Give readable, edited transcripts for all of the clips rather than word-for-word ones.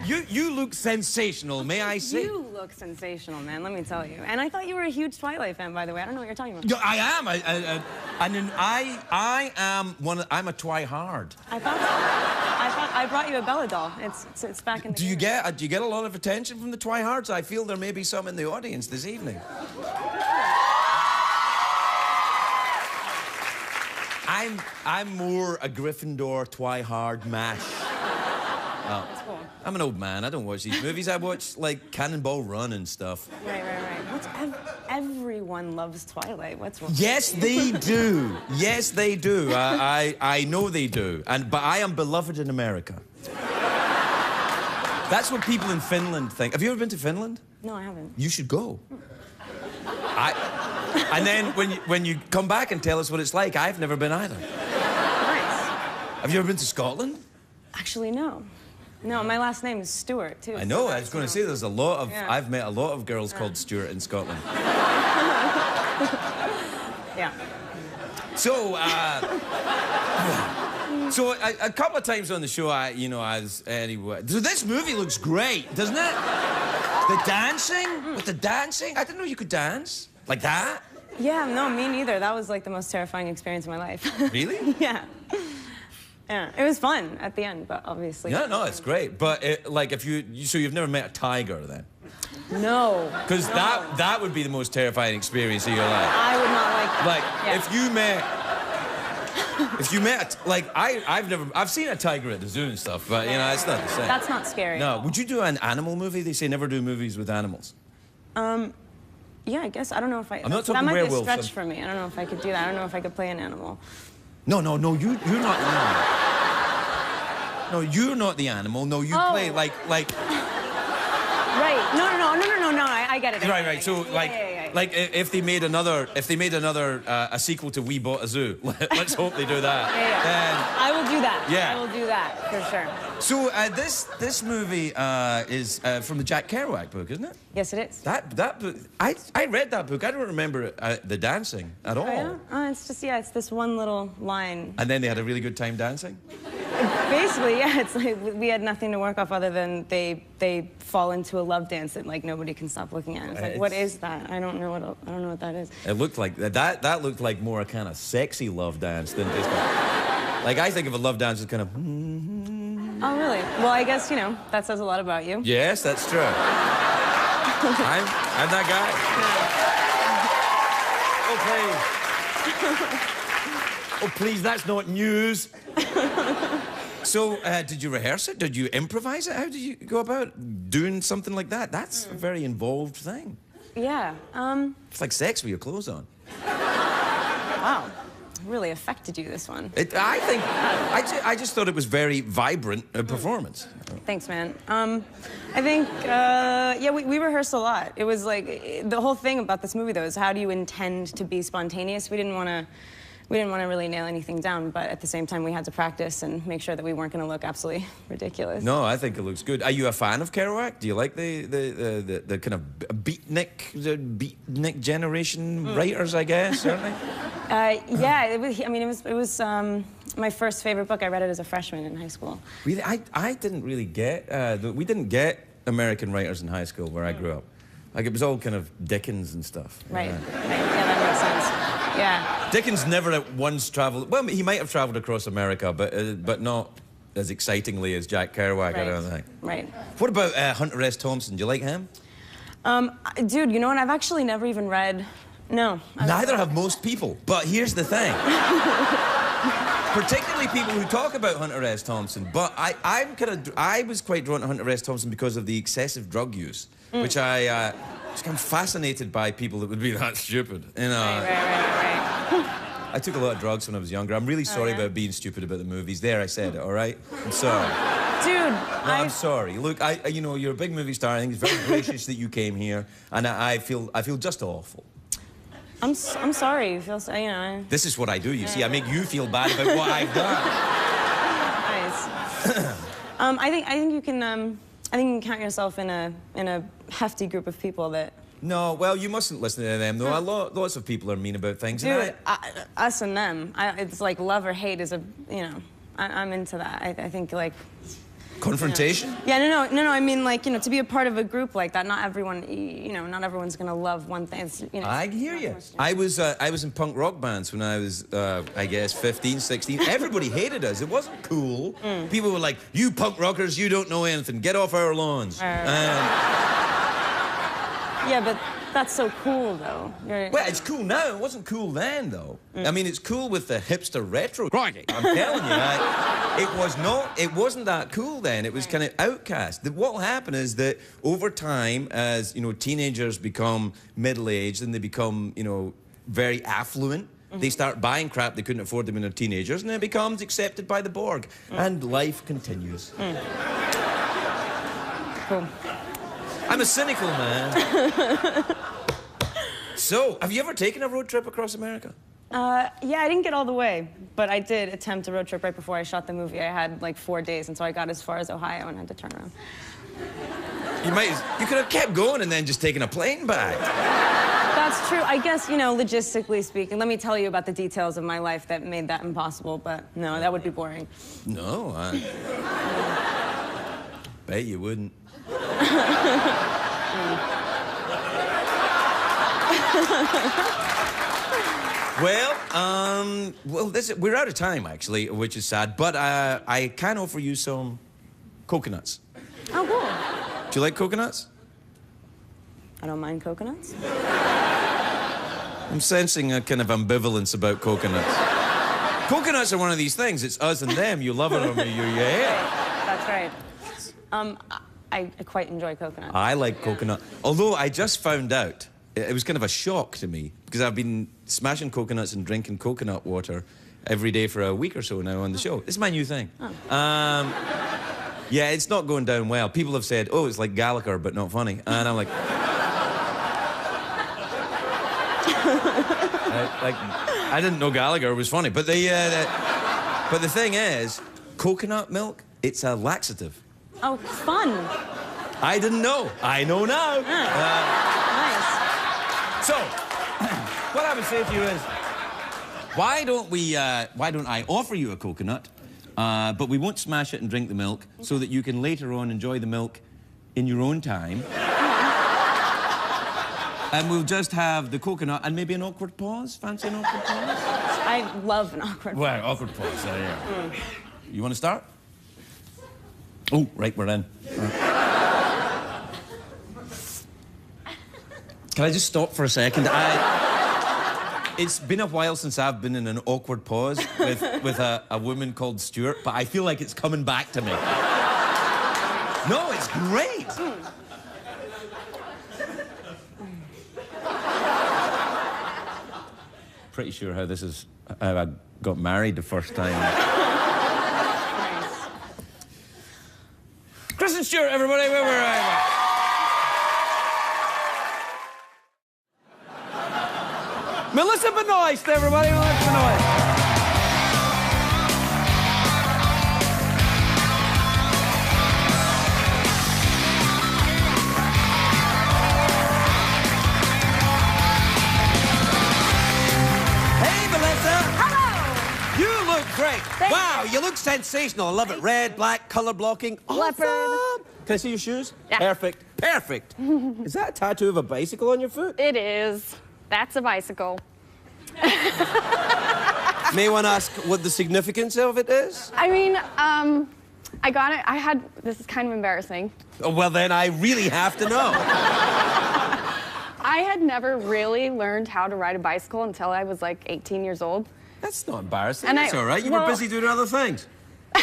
You look sensational, may I say? You look sensational, man, let me tell you. And I thought you were a huge Twilight fan, by the way. I don't know what you're talking about. Yeah, I am. I'm a twihard. I thought I brought you a Bella doll. It's back in the Do you get a lot of attention from the twihards? I feel there may be some in the audience this evening. I'm more a Gryffindor, twihard mash. That's cool. I'm an old man. I don't watch these movies. I watch, like, Cannonball Run and stuff. Right. Everyone loves Twilight. What's wrong? Yes, they do. Yes, they do. I know they do. But I am beloved in America. That's what people in Finland think. Have you ever been to Finland? No, I haven't. You should go. And then when you come back and tell us what it's like, I've never been either. Nice. Have you ever been to Scotland? Actually, no. No, my last name is Stewart, too. I know, I was going to say there's a lot of... Yeah. I've met a lot of girls called Stewart in Scotland. Yeah. So, so a couple of times on the show, anyway... So this movie looks great, doesn't it? The dancing? With the dancing? I didn't know you could dance. Like that? Yeah, no, me neither. That was, like, the most terrifying experience of my life. Really? Yeah. Yeah, it was fun at the end, but obviously... Yeah, no, it's great. But, so you've never met a tiger, then? No. Because that would be the most terrifying experience of your life. I would not like that. Like, yeah. if you met, I've seen a tiger at the zoo and stuff, but, you know, it's not the same. That's not scary. No, would you do an animal movie? They say never do movies with animals. Yeah, I guess. I don't know if I... I'm not talking that might werewolves. be a stretch for me. I don't know if I could do that. I don't know if I could play an animal. No, you're not the animal. No, you're not the animal. No, you play like... Right. No. I get it. Right. So, like, if they made another, a sequel to We Bought a Zoo, let's hope they do that. Yeah. Then, I will do that. Yeah. I will do that, for sure. So, this movie is from the Jack Kerouac book, isn't it? Yes, it is. That book, I read that book. I don't remember the dancing at all. Oh, yeah? It's just, it's this one little line. And then they had a really good time dancing? Basically, yeah, it's like we had nothing to work off other than they fall into a love dance that like nobody can stop looking at. It's like, what is that? I don't know what that is. It looked like that looked like more a kind of sexy love dance than just like I think of a love dance as kind of. Oh really? Well, I guess that says a lot about you. Yes, that's true. I'm that guy. Oh please. Oh please, that's not news. So, did you rehearse it? Did you improvise it? How did you go about doing something like that? That's a very involved thing. Yeah. It's like sex with your clothes on. Wow. Really affected you, this one. I just thought it was very vibrant performance. Thanks, man. I think, we rehearsed a lot. It was like, the whole thing about this movie, though, is how do you intend to be spontaneous? We didn't want to really nail anything down, but at the same time, we had to practice and make sure that we weren't going to look absolutely ridiculous. No, I think it looks good. Are you a fan of Kerouac? Do you like the kind of beatnik generation writers, I guess, certainly? Yeah, it was my first favorite book. I read it as a freshman in high school. Really? I didn't really get... we didn't get American writers in high school where I grew up. Like, it was all kind of Dickens and stuff. Right. Yeah, that makes sense. Yeah. Dickens never once travelled... Well, he might have travelled across America, but not as excitingly as Jack Kerouac, I don't think. Right. What about Hunter S. Thompson? Do you like him? Dude, you know what? I've actually never even read... No. Neither have most people, but here's the thing. Particularly people who talk about Hunter S. Thompson, but I was quite drawn to Hunter S. Thompson because of the excessive drug use, which I'm fascinated by people that would be that stupid, you know. Right. I took a lot of drugs when I was younger. I'm really sorry about being stupid about the movies. There, I said it, all right? I'm sorry. Dude, I'm sorry. Look, you're a big movie star. I think it's very gracious that you came here, and I feel just awful. I'm sorry. You feel so, This is what I do, you see. I make you feel bad about what I've done. Nice. I think you can count yourself in a hefty group of people that... No, well, you mustn't listen to them, though. Lots of people are mean about things. Dude, us and them. It's like love or hate is I'm into that. I think, like... Confrontation? Yeah, no. I mean, like, to be a part of a group like that, not everyone, not everyone's gonna love one thing. It's, I hear you. I was in punk rock bands when I was, I guess, 15, 16. Everybody hated us. It wasn't cool. People were like, "You punk rockers, you don't know anything. Get off our lawns." Yeah, but that's so cool, though. Well, it's cool now. It wasn't cool then, though. I mean, it's cool with the hipster retro. Crikey. I'm telling you, it wasn't that cool then. It was kind of outcast. What will happen is that over time, as, teenagers become middle-aged and they become, very affluent, they start buying crap they couldn't afford them when they're teenagers, and it becomes accepted by the Borg. And life continues. Cool. I'm a cynical man. So, have you ever taken a road trip across America? Yeah, I didn't get all the way, but I did attempt a road trip right before I shot the movie. I had like 4 days, and so I got as far as Ohio and had to turn around. You could have kept going and then just taken a plane back. That's true. I guess, logistically speaking, let me tell you about the details of my life that made that impossible, but no, that would be boring. No, I bet you wouldn't. We're out of time, actually, which is sad, but I can offer you some coconuts. Oh, cool. Do you like coconuts? I don't mind coconuts. I'm sensing a kind of ambivalence about coconuts. Coconuts are one of these things. It's us and them. You love it or you hate it. That's right. I quite enjoy coconut. I like coconut. Although I just found out, it was kind of a shock to me, because I've been smashing coconuts and drinking coconut water every day for a week or so now on the show. It's my new thing. Oh. Yeah, it's not going down well. People have said, "Oh, it's like Gallagher, but not funny." And I'm like... I didn't know Gallagher was funny. But the thing is, coconut milk, it's a laxative. Oh, fun. I didn't know. I know now. Nice. So, what I would say to you is, why don't I offer you a coconut, but we won't smash it and drink the milk, so that you can later on enjoy the milk in your own time. And we'll just have the coconut and maybe an awkward pause. Fancy an awkward pause? I love an awkward pause. Well, awkward pause, there you go. You want to start? Oh, right, we're in. Can I just stop for a second? It's been a while since I've been in an awkward pause with a woman called Stewart, but I feel like it's coming back to me. No, it's great. Pretty sure how I got married the first time. Nice. Kristen Stewart, everybody, where were I? Melissa Benoist, everybody, Melissa Benoist. Great. Wow, you look sensational. I love it. Red, black, color blocking. Leopard. Awesome. Can I see your shoes? Yeah. Perfect. Perfect. Is that a tattoo of a bicycle on your foot? It is. That's a bicycle. May one ask what the significance of it is? I mean, I got it. This is kind of embarrassing. Oh, well, then I really have to know. I had never really learned how to ride a bicycle until I was like 18 years old. That's not embarrassing. And That's all right. You were busy doing other things. True.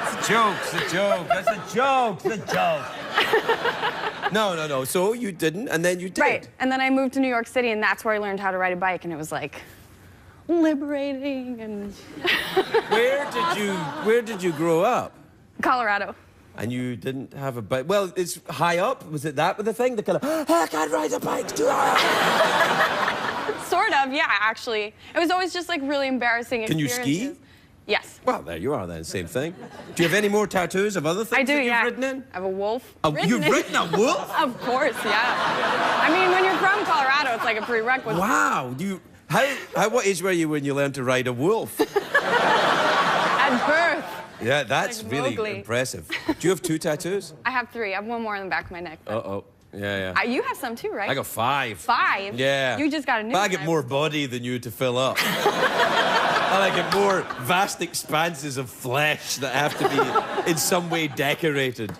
It's a joke. It's a joke. That's a joke. It's a joke. No. So you didn't, and then you did. Right. And then I moved to New York City, and that's where I learned how to ride a bike, and it was like liberating and. Where did you grow up? Colorado. And you didn't have a bike. Well, it's high up. Was it that with the thing? The kind of, I can't ride a bike. Too high. Sort of, yeah, actually. It was always just like really embarrassing Can you experiences. ski? Yes. Well, there you are then, same thing. Do you have any more tattoos of other things I do, that you've yeah. written in? I have a wolf. You've written a wolf? Of course, yeah. I mean, when you're from Colorado, it's like a prerequisite. Wow. What age were you when you learned to ride a wolf? At birth. Yeah, that's Like really Mowgli. impressive. Do you have 2 tattoos? I have 3. I have one more on the back of my neck. but- Uh-oh. Yeah. You have some too, right? I got 5. 5? Yeah. You just got a new But I one. get more body than you to fill up. I get more vast expanses of flesh that have to be in some way decorated.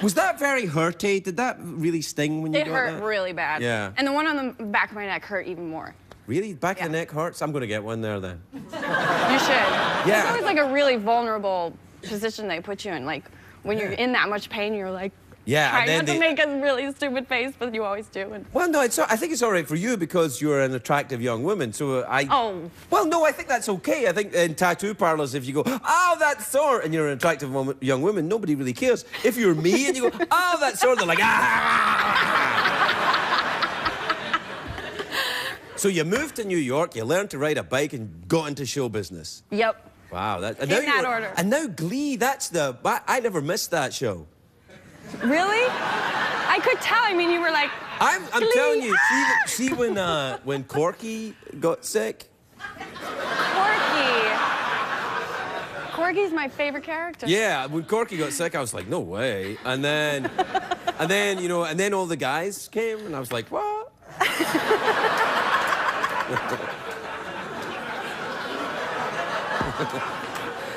Was that very hurty? Did that really sting when you It got hurt that? really bad. Yeah. And the one on the back of my neck hurt even more. Really? Back of the Yeah. neck hurts? I'm going to get one there then. You should. Yeah. It's always like a really vulnerable position they put you in. Like when you're in that much pain, you're like, Yeah, try and then not to make a really stupid face, but you always do. And Well, no, I think it's all right for you because you're an attractive young woman. So Oh. Well, no, I think that's okay. I think in tattoo parlors, if you go, oh, that's sore, and you're an attractive young woman, nobody really cares. If you're me and you go, oh, that's sore, they're like, ah. So you moved to New York, you learned to ride a bike, and got into show business. Yep. Wow, and In now that order. And now Glee, that's I never missed that show. Really? I could tell. I mean, you were like, I'm Glee, telling you, ah! see when Corky got sick. Corky's my favorite character. Yeah, when Corky got sick, I was like, no way. And then all the guys came, and I was like, what?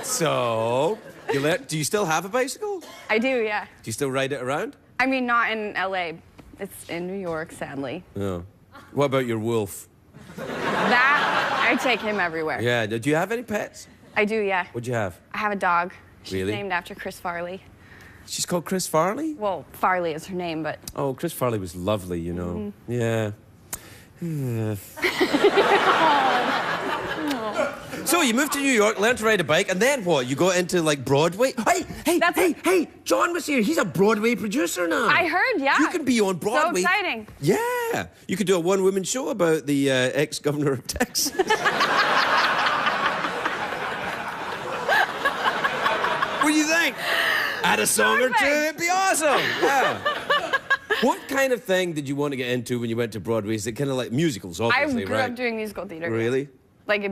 So, do you still have a bicycle? I do, yeah. Do you still ride it around? I mean, not in LA. It's in New York, sadly. No. What about your wolf? That, I take him everywhere. Yeah, do you have any pets? I do, yeah. What'd you have? I have a dog. She's Really? named after Chris Farley. She's called Chris Farley? Well, Farley is her name, but... Oh, Chris Farley was lovely, you know. Yeah. So you moved to New York, learned to ride a bike, and then what? You got into like Broadway? Hey, John was here. He's a Broadway producer now. I heard, yeah. You can be on Broadway. So exciting. Yeah. You could do a one-woman show about the ex-governor of Texas. What do you think? Add a song or two, Perfect. it'd be awesome. Yeah. What kind of thing did you want to get into when you went to Broadway? Is it kind of like musicals, I obviously, grew right? up doing musical theater. Really? Like,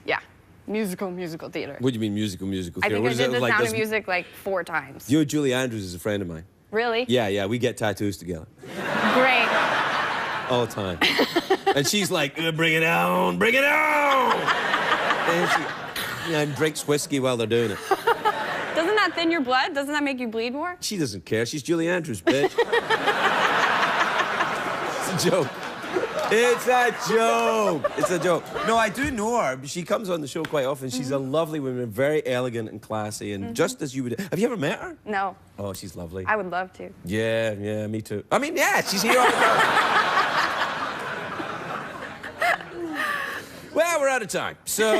yeah. Musical theater. What do you mean musical I theatre? think What I is did it The like Sound this- of Music like 4 times. You know, Julie Andrews is a friend of mine. Really? Yeah, we get tattoos together Great. all the time. And she's like, bring it on, bring it on! And drinks whiskey while they're doing it. Doesn't that thin your blood? Doesn't that make you bleed more? She doesn't care. She's Julie Andrews, bitch. It's a joke. It's a joke. It's a joke. No, I do know her. She comes on the show quite often. She's a lovely woman, very elegant and classy, and just as you would... Have you ever met her? No. Oh, she's lovely. I would love to. Yeah, me too. I mean, yeah, she's here all the time. Well, we're out of time. So,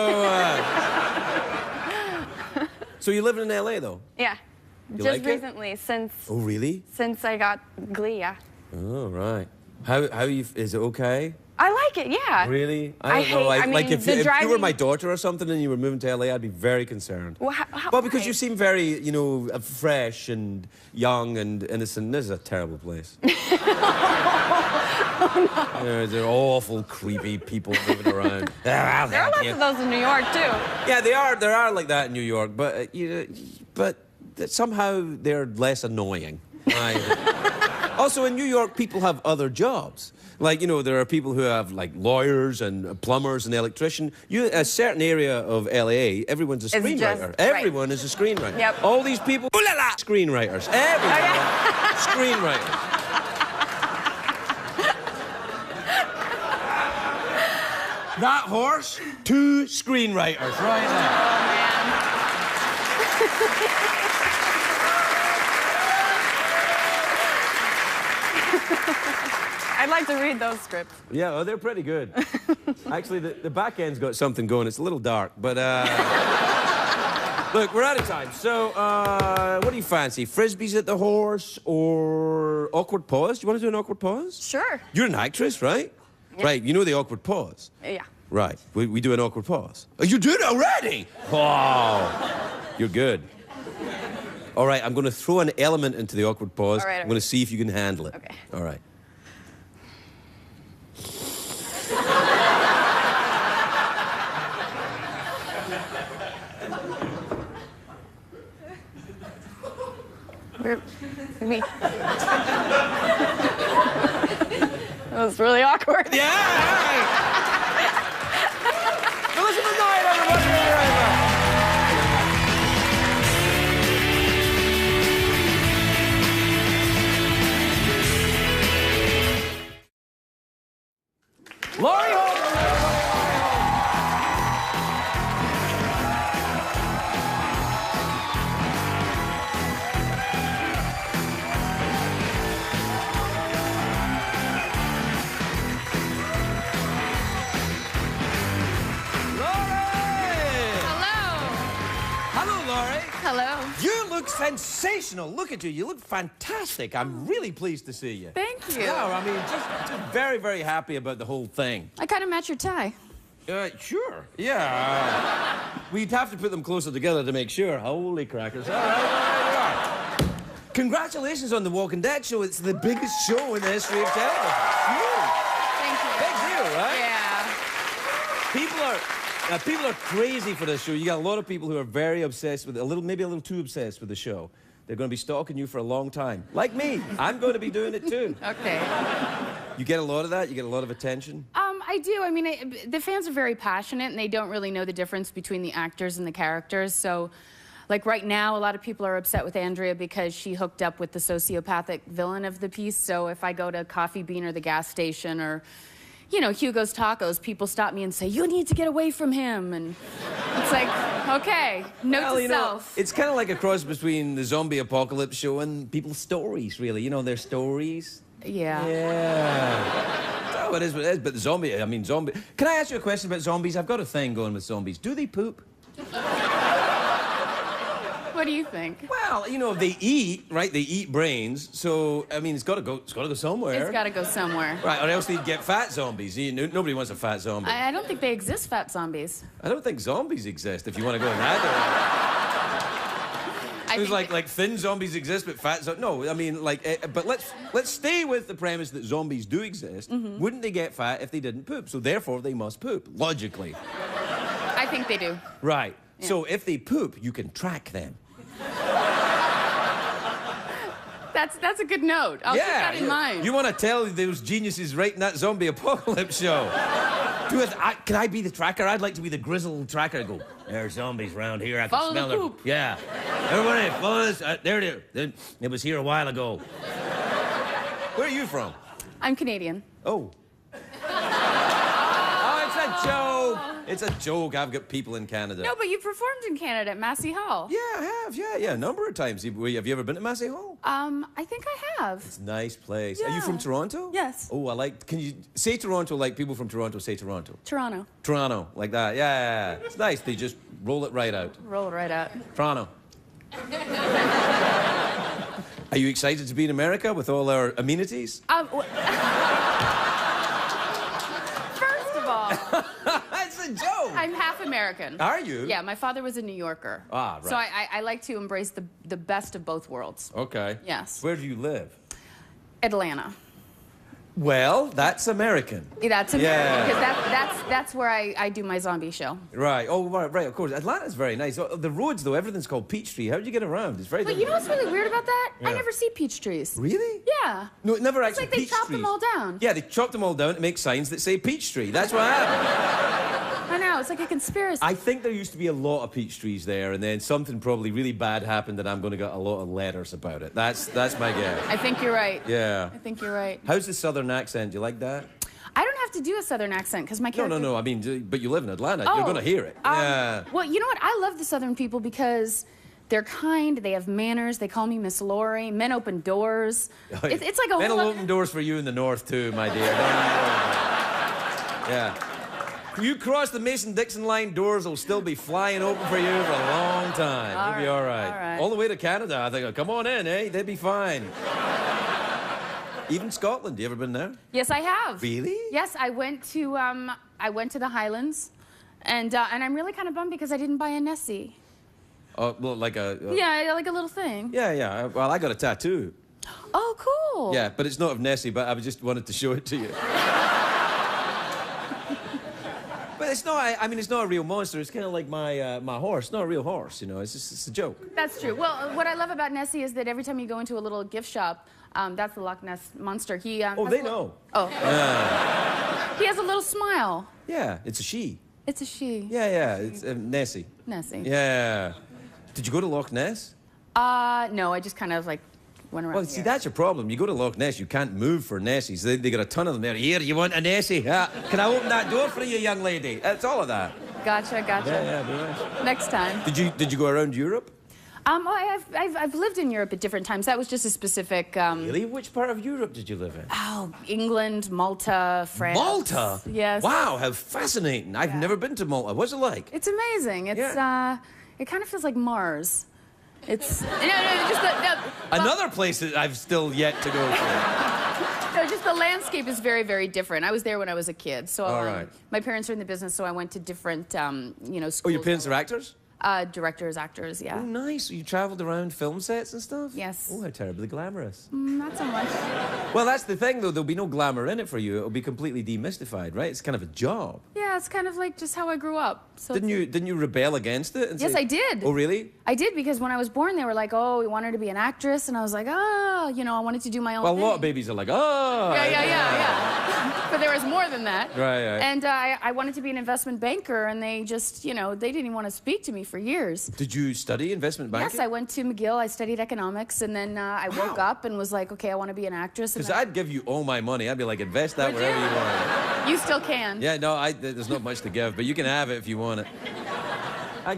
so you're living in LA, though? Yeah. You Just like it? recently, since Oh, really? I got Glee, yeah. Oh, right. How you? Is it okay? I like it, yeah. Really? I don't know. hate- I mean, like if the you were driving- my daughter or something and you were moving to LA, I'd be very concerned. Well, Well, because why? you seem very, fresh and young and innocent. This is a terrible place. They're awful, creepy people moving around. There are lots of those in New York, too. Yeah, they are. There are like that in New York, but somehow they're less annoying. Right? Also, in New York, people have other jobs. Like, there are people who have, like, lawyers and plumbers and electrician. A certain area of LA, everyone's a screenwriter. Everyone is a screenwriter. Yep. All these people, ooh la la, screenwriters. Everyone, screenwriters. That horse, 2 screenwriters right now. I'd like to read those scripts. Yeah, well, they're pretty good. Actually, the back end's got something going. It's a little dark, but look, we're out of time. So, what do you fancy? Frisbees at the horse or awkward pause? Do you want to do an awkward pause? Sure. You're an actress, right? Yeah. Right, you know the awkward pause. Yeah. Right, we do an awkward pause. Oh, you did it already? Wow, you're good. All right, I'm going to throw an element into the awkward pause. All right, I'm going to see if you can handle it. Okay. All right. Me. That was really awkward. Yeah! All right. Melissa Benoist, everybody! We'll be right back. Laurie Holden, everybody! Hello. You look sensational. Look at you. You look fantastic. I'm really pleased to see you. Thank you. Yeah, I mean, just very, very happy about the whole thing. I kind of match your tie. Sure. Yeah. We'd have to put them closer together to make sure. Holy crackers. All right. Congratulations on the Walking Dead show. It's the biggest show in the history of television. Huge. Thank you. Big deal, right? Yeah. People are crazy for this show. You got a lot of people who are very obsessed with it, maybe a little too obsessed with the show. They're going to be stalking you for a long time. Like me. I'm going to be doing it too. Okay. You get a lot of that? You get a lot of attention? I do. I mean, the fans are very passionate, and they don't really know the difference between the actors and the characters. So, like right now, a lot of people are upset with Andrea because she hooked up with the sociopathic villain of the piece. So if I go to Coffee Bean or the gas station or, you know, Hugo's Tacos, people stop me and say, you need to get away from him. And it's like, okay, note to self. It's kind of like a cross between the zombie apocalypse show and people's stories, really. You know, their stories. Yeah. Yeah. Oh, it is what it is. But the zombie. Can I ask you a question about zombies? I've got a thing going with zombies. Do they poop? What do you think? Well, you know, they eat, right? They eat brains. So, I mean, it's got to go somewhere. It's got to go somewhere. Right, or else they'd get fat zombies. Nobody wants a fat zombie. I don't think they exist, fat zombies. I don't think zombies exist, if you want to go in that direction. It was like thin zombies exist, but fat zombies... No, I mean, like... but let's stay with the premise that zombies do exist. Mm-hmm. Wouldn't they get fat if they didn't poop? So, therefore, they must poop, logically. I think they do. Right. Yeah. So, if they poop, you can track them. That's a good note. I'll keep that in mind. You want to tell those geniuses writing that zombie apocalypse show. Can I be the tracker? I'd like to be the grizzled tracker. I go, there are zombies around here. I can follow smell the them. poop. Yeah. Everybody, follow this. There it is. It was here a while ago. Where are you from? I'm Canadian. Oh. Oh, it's a joke. It's a joke. I've got people in Canada. No, but you performed in Canada at Massey Hall. Yeah, I have. Yeah, a number of times. Have you ever been to Massey Hall? I think I have. It's a nice place. Yeah. Are you from Toronto? Yes. Oh, can you say Toronto like people from Toronto say Toronto? Toronto. Toronto, like that. Yeah. It's nice. They just roll it right out. Roll it right out. Toronto. Are you excited to be in America with all our amenities? First of all... It's a joke. I'm half American. Are you? Yeah, my father was a New Yorker. Ah, right. So I like to embrace the best of both worlds. Okay. Yes. Where do you live? Atlanta. Well, that's American. That's American, Yeah. because that's where I do my zombie show. Right. Oh, right, of course. Atlanta's very nice. Oh, the roads, though, everything's called Peachtree. How do you get around? It's very But you know what's really weird about that? Yeah. I never see peach trees. Really? Yeah. No, it never It's actually like they peach chopped trees. them all down. Yeah, they chopped them all down to make signs that say Peachtree. That's what happened. I know, it's like a conspiracy. I think there used to be a lot of peach trees there, and then something probably really bad happened, and I'm going to get a lot of letters about it. That's my guess. I think you're right. Yeah. I think you're right. How's the southern accent? Do you like that? I don't have to do a southern accent because my character... No. I mean, but you live in Atlanta. You're going to hear it. Yeah. Well, you know what? I love the southern people because they're kind, they have manners, they call me Miss Laurie, men open doors. It's like a Men whole... will open doors for you in the north, too, my dear. Yeah. You cross the Mason-Dixon line, doors will still be flying open for you for a long time. You'll be all right. All right. All the way to Canada, I think. Come on in, eh? They'd be fine. Even Scotland. You ever been there? Yes, I have. Really? Yes, I went to the Highlands, and I'm really kind of bummed because I didn't buy a Nessie. Oh, well, like a... Yeah, like a little thing. Yeah. Well, I got a tattoo. Oh, cool. Yeah, but it's not of Nessie, but I just wanted to show it to you. But it's not. I mean, it's not a real monster. It's kind of like my horse. It's not a real horse, you know. It's a joke. That's true. Well, what I love about Nessie is that every time you go into a little gift shop, that's the Loch Ness Monster. He Oh, they know. Oh. He has a little smile. Yeah, it's a she. It's a she. Yeah. It's Nessie. Nessie. Yeah. Did you go to Loch Ness? No, I just kind of like went around. Well, see, that's your problem. You go to Loch Ness, you can't move for Nessies. They got a ton of them there. Here, you want a Nessie? Can I open that door for you, young lady? That's all of that. Gotcha. Yeah, very nice. Next time. Did you go around Europe? I've lived in Europe at different times. That was just a specific. Really? Which part of Europe did you live in? Oh, England, Malta, France. Malta? Yes. Wow, how fascinating. I've never been to Malta. What's it like? It's amazing. It's it kind of feels like Mars. It's Another place that I've still yet to go to. No, just the landscape is very, very different. I was there when I was a kid, so all right. My parents are in the business, so I went to different, schools. Oh, your parents are actors? Directors, actors, yeah. Oh, nice. So you traveled around film sets and stuff? Yes. Oh, how terribly glamorous. Not so much. Well, that's the thing, though. There'll be no glamour in it for you. It'll be completely demystified, right? It's kind of a job. Yeah, it's kind of like just how I grew up. So Didn't you rebel against it? And Yes, say, I did. Oh, really? I did, because when I was born, they were like, oh, we want her to be an actress. And I was like, oh, I wanted to do my own Well, a thing. lot of babies are like, oh. Yeah. But there was more than that. Right. And I wanted to be an investment banker, and they just, they didn't even want to speak to me for years. Did you study investment banking? Yes, I went to McGill. I studied economics, and then I woke up and was like, okay, I want to be an actress. Because I'd give you all my money. I'd be like, invest that wherever you want. You still can. Yeah, no, there's not much to give, but you can have it if you want it. I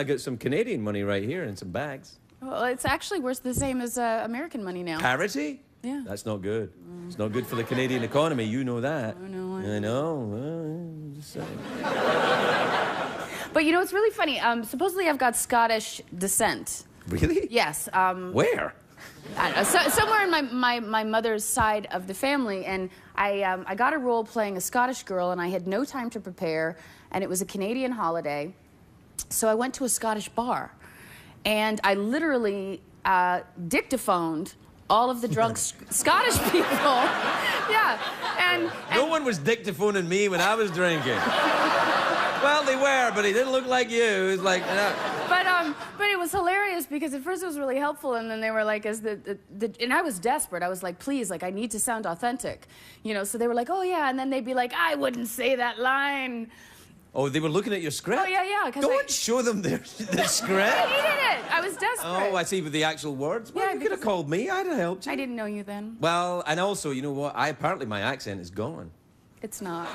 got some Canadian money right here in some bags. Well, it's actually worth the same as American money now. Parity? Yeah. That's not good. It's not good for the Canadian economy. You know that. I know. I know. Just saying. But it's really funny. Supposedly I've got Scottish descent. Really? Yes. Where? I don't know, somewhere in my mother's side of the family, and I got a role playing a Scottish girl, and I had no time to prepare, and it was a Canadian holiday, so I went to a Scottish bar, and I literally dictaphoned all of the drunk Scottish people. Yeah, and no one was dictaphoning me when I was drinking. Well, they were, but he didn't look like you. It was like, But it was hilarious, because at first it was really helpful, and then they were like, and I was desperate. I was like, please, like, I need to sound authentic, So they were like, oh yeah, and then they'd be like, I wouldn't say that line. Oh, they were looking at your script? Oh yeah. Don't show them the script. I needed it. I was desperate. Oh, I see, with the actual words. Well, Yeah, you could have called me. I'd have helped you. I didn't know you then. Well, and also, you know what? Apparently my accent is gone. It's not.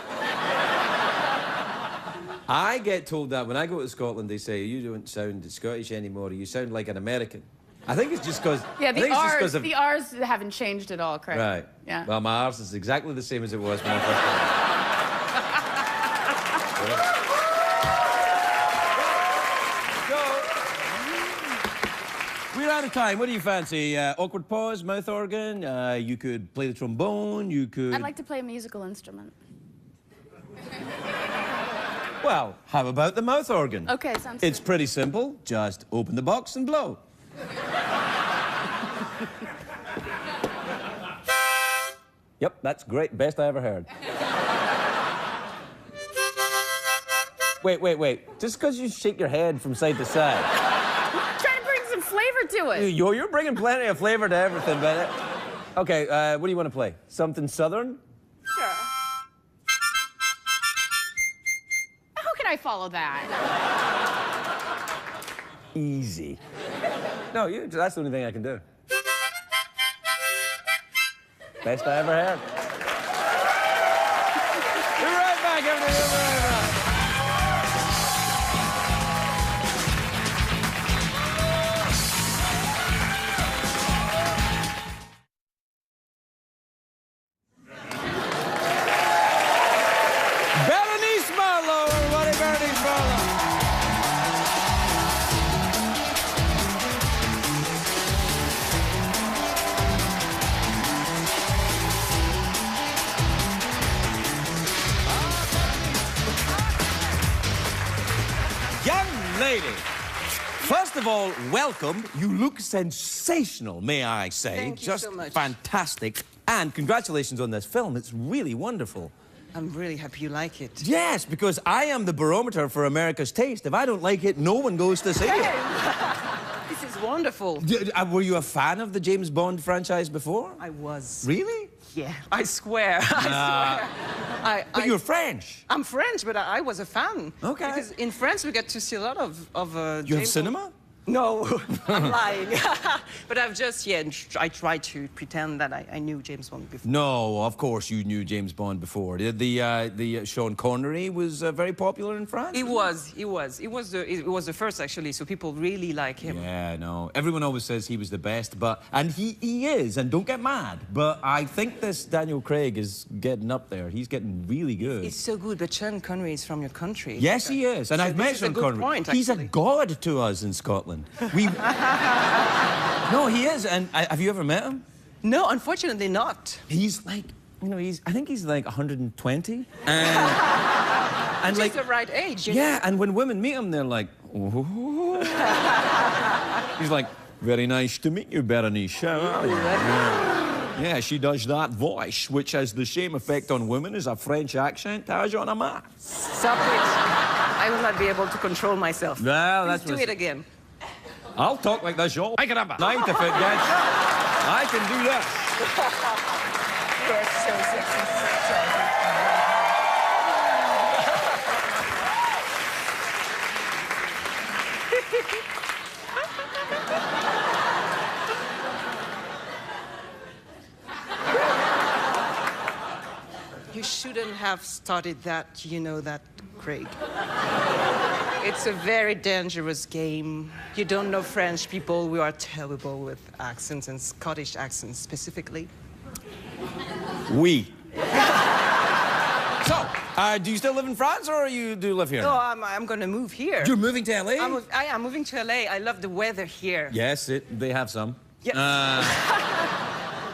I get told that when I go to Scotland, they say, you don't sound Scottish anymore, you sound like an American. I think it's just because... Yeah, the R's haven't changed at all, correct? Right. Yeah. Well, my arse is exactly the same as it was when I first started. We're out of time. What do you fancy? Awkward pause, mouth organ? You could play the trombone, you could... I'd like to play a musical instrument. Well, how about the mouth organ? Okay, sounds It's good. pretty simple. Just open the box and blow. Yep, that's great. Best I ever heard. Wait. Just because you shake your head from side to side. Trying to bring some flavor to it. You're bringing plenty of flavor to everything, but... Okay, what do you want to play? Something southern? Sure. How can I follow that? Easy. No, that's the only thing I can do. Best I ever had. We're right back, everybody. We're right back. Lady, first of all, welcome. You look sensational, may I say. Thank you Just so much. fantastic. And congratulations on this film. It's really wonderful. I'm really happy you like it. Yes, because I am the barometer for America's taste. If I don't like it, no one goes to see it. This is wonderful. Were you a fan of the James Bond franchise before? I was. Really? Yeah, I swear. I swear. But you're French. I'm French, but I was a fan. Okay. Because in France, we get to see a lot of You have cinema? No, I'm lying. But I've just, I tried to pretend that I knew James Bond before. No, of course you knew James Bond before. The Sean Connery was very popular in France? It was the first, actually, so people really like him. Yeah, no. Everyone always says he was the best, and he is, and don't get mad, but I think this Daniel Craig is getting up there. He's getting really good. It's so good, but Sean Connery is from your country. Yes, he is, and So I've met this is a Sean good Connery. point, He's a actually. god to us in Scotland. No, he is, and have you ever met him? No, unfortunately not. He's like, I think he's like 120. And Just the right age. Yeah, and when women meet him, they're like, oh. He's like, very nice to meet you, Berenice. How are you? Yeah, she does that voice, which has the same effect on women as a French accent has on a man. Stop it. I will not be able to control myself. Well, Please that's do it again. I'll talk like this, y'all. I can have a 9 to fit, guys. I can do that. You're so sexy. You shouldn't have started that, you know that, Craig. It's a very dangerous game. You don't know French people. We are terrible with accents, and Scottish accents specifically. We. So, do you still live in France, or do you live here? No, I'm going to move here. You're moving to LA? I am moving to LA. I love the weather here. Yes, they have some. Yeah.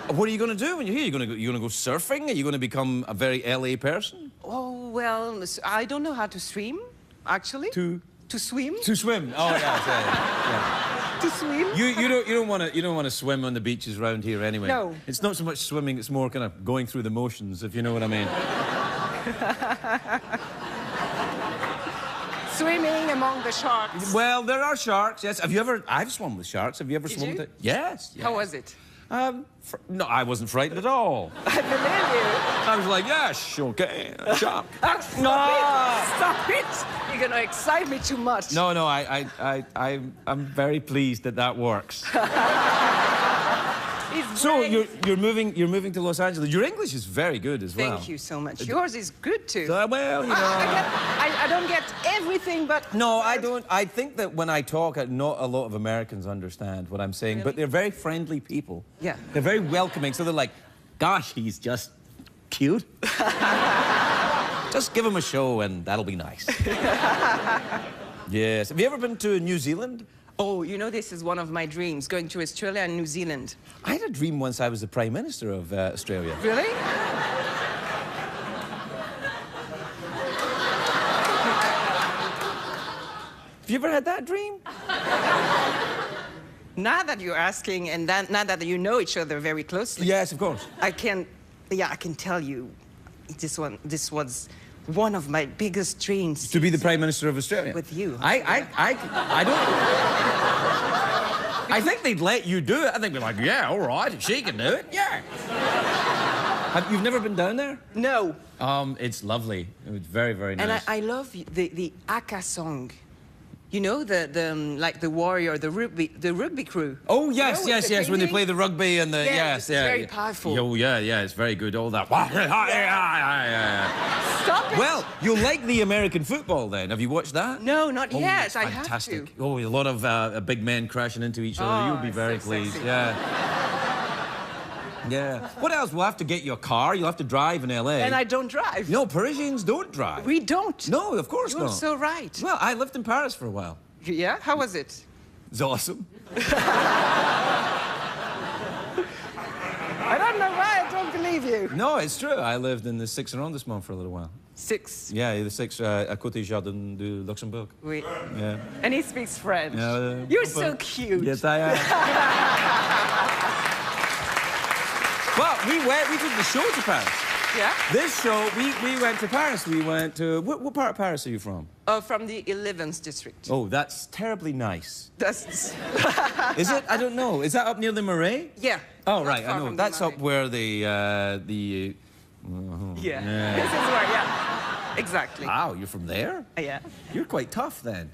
What are you going to do when you're here? You going to go surfing? Are you going to become a very LA person? Oh, well, I don't know how to swim, actually. To swim? To swim. Oh, yeah. To swim? You don't want to swim on the beaches around here anyway. No. It's not so much swimming, it's more kind of going through the motions, if you know what I mean. Swimming among the sharks. Well, there are sharks, yes. I've swum with sharks. Have you ever swum you? with it? Yes. How was it? No, I wasn't frightened at all. I believe you. I was like, yes, okay, shark. Stop it! You're gonna excite me too much. No, I'm very pleased that works. So you're moving to Los Angeles. Your English is very good as well. Thank you so much. Yours is good too. Well, you know. I don't get everything, but No, I don't. I think that when I talk, not a lot of Americans understand what I'm saying, but they're very friendly people. Yeah. They're very welcoming, so they're like, gosh, he's just cute. Just give him a show and that'll be nice. Yes. Have you ever been to New Zealand? Oh, you know, this is one of my dreams, going to Australia and New Zealand. I had a dream once I was the Prime Minister of Australia. Really? Have you ever had that dream? Now that you're asking, and now that you know each other very closely. Yes, of course. I can tell you, this was one of my biggest dreams. To be the Prime Minister of Australia? With you. I don't... I think they'd let you do it. I think they're like, yeah, all right, she can do it, yeah. You've never been down there? No. It's lovely. It was very, very nice. And I love the Aka song. You know, like the warrior, the rugby crew. Oh, yes, You know, yes, when they play the rugby and the... Yeah, yes, it's very powerful. Oh, yeah, it's very good, all that. Stop it! Well, you'll like the American football then. Have you watched that? No, not yet. It's I fantastic. have to. Oh, a lot of big men crashing into each other. Oh, You'll be very so pleased. sexy. Yeah. Yeah. What else? We'll have to get you a car. You'll have to drive in LA. And I don't drive. No, Parisians don't drive. We don't. No, of course You're not. so right. Well, I lived in Paris for a while. Yeah? How was it? It's awesome. I don't know why I don't believe you. No, it's true. I lived in the 6th arrondissement for a little while. 6. Yeah, the 6th à côté Jardin du Luxembourg. Oui. Yeah. And he speaks French. Yeah, You're so cute. Yes, I am. Well, we took the show to Paris. yeah. This show, we went to Paris. We went to... What part of Paris are you from? From the 11th district. Oh, that's terribly nice. That's... Is it? I don't know. Is that up near the Marais? Yeah. Oh, Not right, I far know. from That's the up where the... Yeah. This is where, yeah. Exactly. Wow, you're from there? Yeah. You're quite tough, then.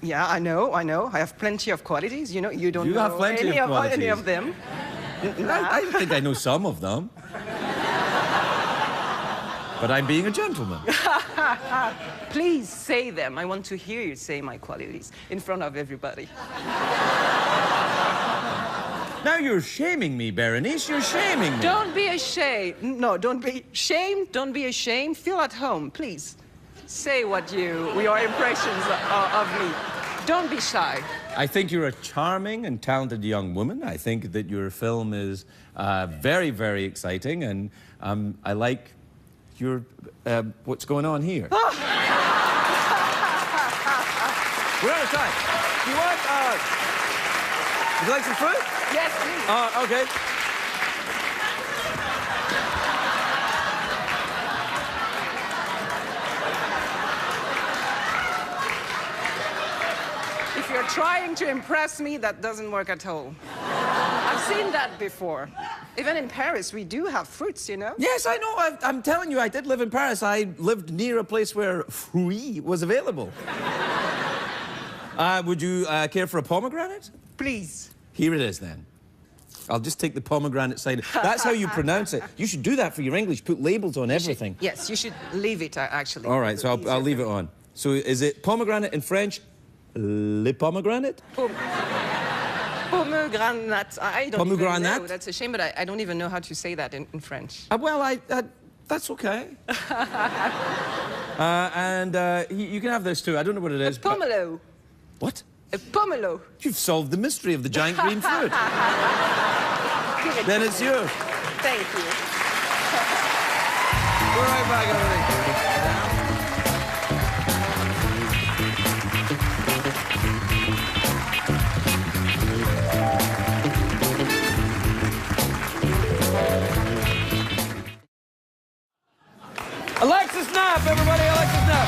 Yeah, I know. I have plenty of qualities. You know, you don't You know have plenty any of qualities. any of them. I think I know some of them. But I'm being a gentleman. Please say them. I want to hear you say my qualities in front of everybody. Now you're shaming me, Berenice. You're shaming me. Don't be ashamed. No, don't be ashamed. Don't be ashamed. Feel at home, please. Say what your impressions of me. Don't be shy. I think you're a charming and talented young woman. I think that your film is very, very exciting, and I like your what's going on here. We're out of time. Do you want? Would you like some fruit? Yes, please. Okay. If you're trying to impress me, that doesn't work at all. I've seen that before. Even in Paris, we do have fruits, you know? Yes, I know. I'm telling you, I did live in Paris. I lived near a place where fruit was available. Would you care for a pomegranate? Please. Here it is, then. I'll just take the pomegranate side. That's how you pronounce it. You should do that for your English. Put labels on everything. Yes, you should leave it, actually. All right, so I'll leave it on. So is it pomegranate in French? Le pomegranate? Pomegranate. I don't even Pomegranate? know. That's a shame, but I don't even know how to say that in French. Well, that's okay. You can have this too. I don't know what it is. Pomelo. What? A pomelo. You've solved the mystery of the giant green fruit. Then it's yours. Thank you. We're right back, everybody. Alexis Knapp, everybody, Alexis Knapp.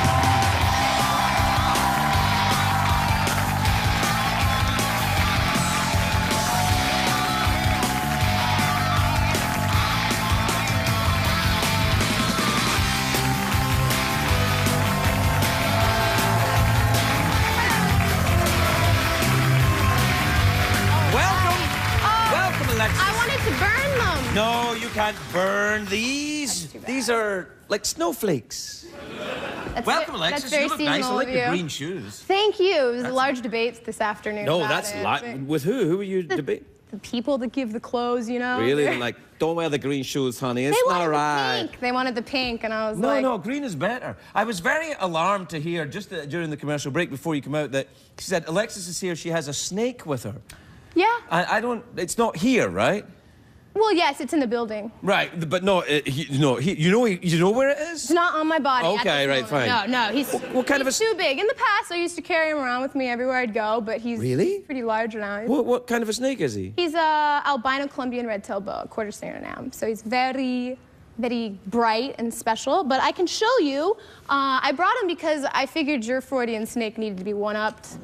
Welcome, Alexis. I wanted to burn them. No, you can't burn these. These are like snowflakes. Welcome, Alexis. That's very You look nice. I seasonal like of your you. green shoes. Thank you. It was large debates this afternoon. No, about that's it. with who? Who were you debating? The people that give the clothes, you know. Really? They're like, don't wear the green shoes, honey. It's They not wanted right. the pink. They wanted the pink, and I was No, like, no, green is better. I was very alarmed to hear just during the commercial break before you come out that she said Alexis is here. She has a snake with her. Yeah. I don't. It's not here, right? Well, yes, it's in the building. Right, but no, you know where it is? It's not on my body. at Okay, this right, moment. fine. No, he's What kind of he's a- too big. In the past, I used to carry him around with me everywhere I'd go, but he's Really? pretty large now. What kind of a snake is he? He's a albino Colombian red-tailed boa, quarter snare nam. So he's very, very bright and special. But I can show you. I brought him because I figured your Freudian snake needed to be one-upped.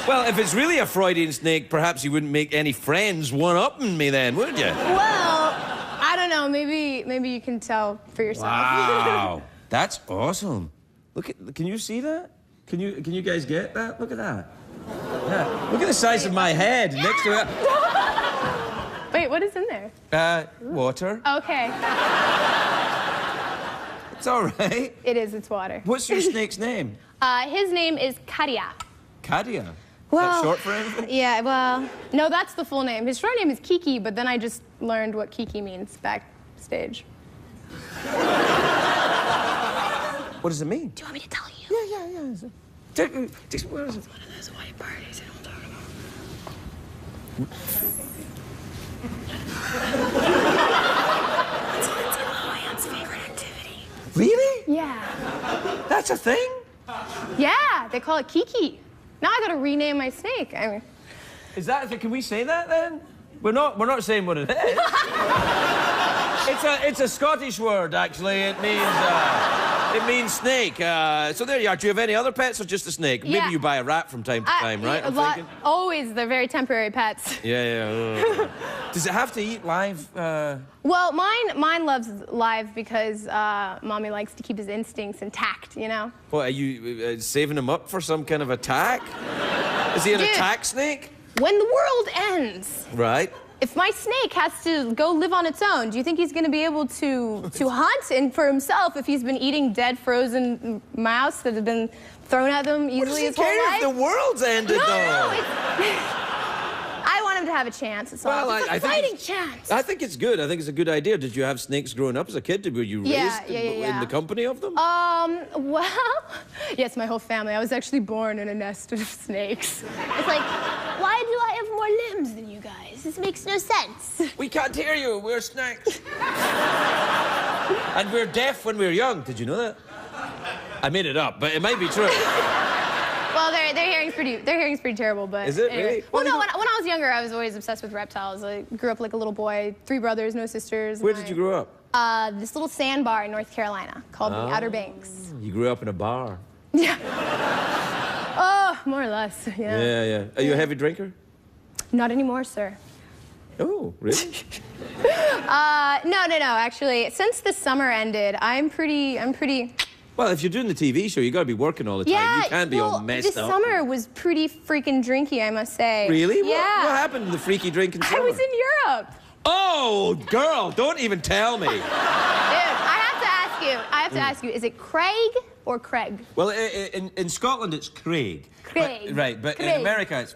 Well, if it's really a Freudian snake, perhaps you wouldn't make any friends one-upping me then, would you? Well, I don't know. Maybe you can tell for yourself. Wow, that's awesome. Can you see that? Can you guys get that? Look at that. Yeah. Look at the size of my head next to it. Wait, what is in there? Water. Okay. It's all right. It is. It's water. What's your snake's name? His name is Kadia. Kadia. Well, Is that short for anything? Yeah, well, no, that's the full name. His short name is Kiki, but then I just learned what Kiki means backstage. What does it mean? Do you want me to tell you? Yeah. Where is it? One of those white parties I don't talk about. It's Lindsay Lohan's favorite activity. Really? Yeah. That's a thing? Yeah, they call it Kiki. Now I gotta rename my snake. I mean, Is that? Can we say that then? We're not saying what it is. It's a Scottish word, actually. It means snake. So there you are. Do you have any other pets or just a snake? Yeah. Maybe you buy a rat from time to time, right? Always, they're very temporary pets. Yeah. Does it have to eat live? Well, mine loves live because Mommy likes to keep his instincts intact, you know? What, are you saving him up for some kind of attack? Is he an attack snake? When the world ends. Right. If my snake has to go live on its own, do you think he's going to be able to hunt and for himself if he's been eating dead, frozen mouse that have been thrown at them easily his whole life? If the world's ended, though. I want him to have a chance. It's Well, it's a fighting chance. I think it's good. I think it's a good idea. Did you have snakes growing up as a kid? Were you raised in the company of them? Well, yes, my whole family. I was actually born in a nest of snakes. It's like, why do I have more limbs than you guys? This makes no sense. We can't hear you. We're snakes. And we're deaf when we're young. Did you know that? I made it up, but it might be true. Well, their hearing's pretty terrible, but... Is it anyway. really? Well, no, when I was younger, I was always obsessed with reptiles. I grew up like a little boy, 3 brothers, no sisters. Where did you grow up? This little sandbar in North Carolina called the Outer Banks. You grew up in a bar. Yeah. Oh, more or less, yeah. Yeah. Are you a heavy drinker? Not anymore, sir. Oh, really? No, actually, since the summer ended, I'm pretty... Well, if you're doing the TV show, you got to be working all the time. Yeah, You can't be all messed up. This summer was pretty freaking drinky, I must say. Really? Yeah. What happened in the freaky drinking summer? I was in Europe. Oh, girl, don't even tell me. Dude, I have to ask you, is it Craig or Craig? Well, in Scotland, it's Craig. Craig. But Craig. in America, it's...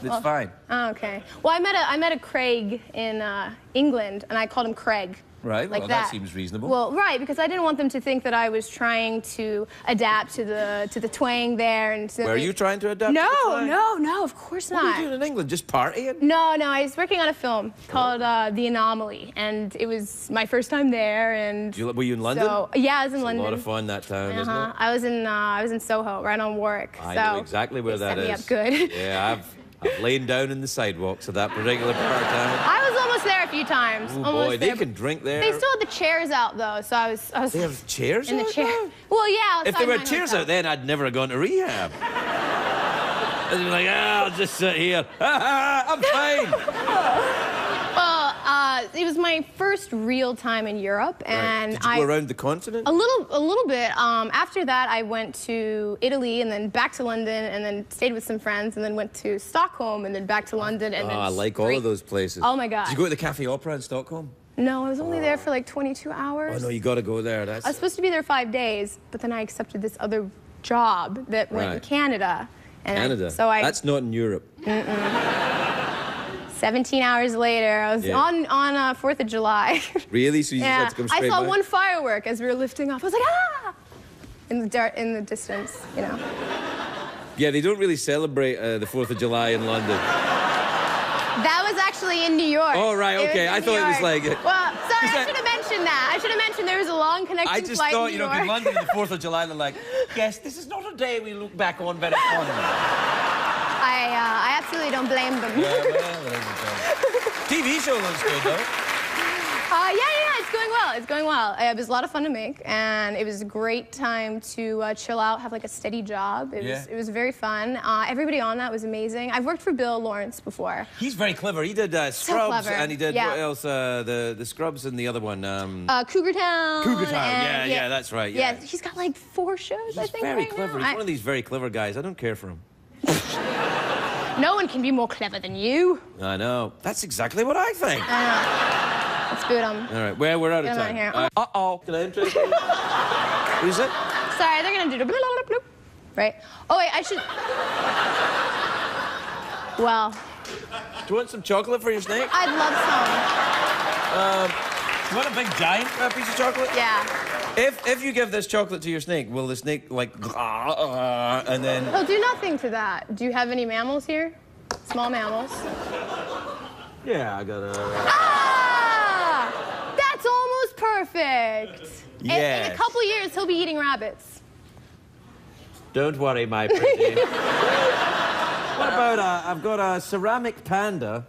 It's fine. Oh, okay. Well, I met a Craig in England, and I called him Craig. Right. Like well, that seems reasonable. Well, right, because I didn't want them to think that I was trying to adapt to the twang there. And Were you trying to adapt to the twang? No, of course not. What were you doing in England? Just partying? No, I was working on a film called The Anomaly, and it was my first time there. And were you in London? So, yeah, I was in London. A lot of fun that time, isn't it? I was in Soho, right on Warwick. I know exactly where that is. Set me up good. Yeah, I've lain down in the sidewalks of that particular part of town. I was almost there a few times. Oh boy, they can drink there. They still had the chairs out though, so I was. They have chairs in the out chair. now? Well, yeah. If there were chairs out then, I'd never have gone to rehab. I'd be like, I'll just sit here. I'm fine. Well, it was my first real time in Europe, and Did you go around the continent? A little bit. After that, I went to Italy, and then back to London, and then stayed with some friends, and then went to Stockholm, and then back to London, and then. I like all of those places. Oh my God. Did you go to the Cafe Opera in Stockholm? No, I was only there for like 22 hours. Oh no, you got to go there. I was supposed to be there 5 days, but then I accepted this other job that went in Canada. And Canada. That's not in Europe. 17 hours later, I was on 4th of July. Really? So you just had to come straight I saw back? one firework as we were lifting off. I was like, ah! In the distance, you know. Yeah, they don't really celebrate the 4th of July in London. That was actually in New York. Oh, right, okay. I thought it was like... Well, sorry, I should have mentioned that. I should have mentioned there was a long connecting flight I just thought, in New York. in London on the 4th of July, they're like, yes, this is not a day we look back on very fondly. I absolutely don't blame them. TV show looks good, though. Yeah, it's going well. It's going well. It was a lot of fun to make, and it was a great time to chill out, have like a steady job. It was very fun. Everybody on that was amazing. I've worked for Bill Lawrence before. He's very clever. He did Scrubs, and he did what else? The Scrubs and the other one. Cougar Town. Cougar Town. Yeah, that's right. Yeah, he's got like 4 shows, I think. He's very right clever. Now. He's one of these very clever guys. I don't care for him. No one can be more clever than you. I know. That's exactly what I think. Let's boot him. All right, well, we're out of time. Here. Uh-oh. Can I interest you? Who's it? Sorry, they're gonna do the bloop, bloop, bloop. Right. Oh, wait, I should... Well... Do you want some chocolate for your snake? I'd love some. You want a big, giant piece of chocolate? Yeah. If you give this chocolate to your snake, will the snake, like, and then... He'll do nothing to that. Do you have any mammals here? Small mammals? Yeah, I got a... Ah! That's almost perfect. Yes. In a couple years, he'll be eating rabbits. Don't worry, my pretty. What about I've got a ceramic panda.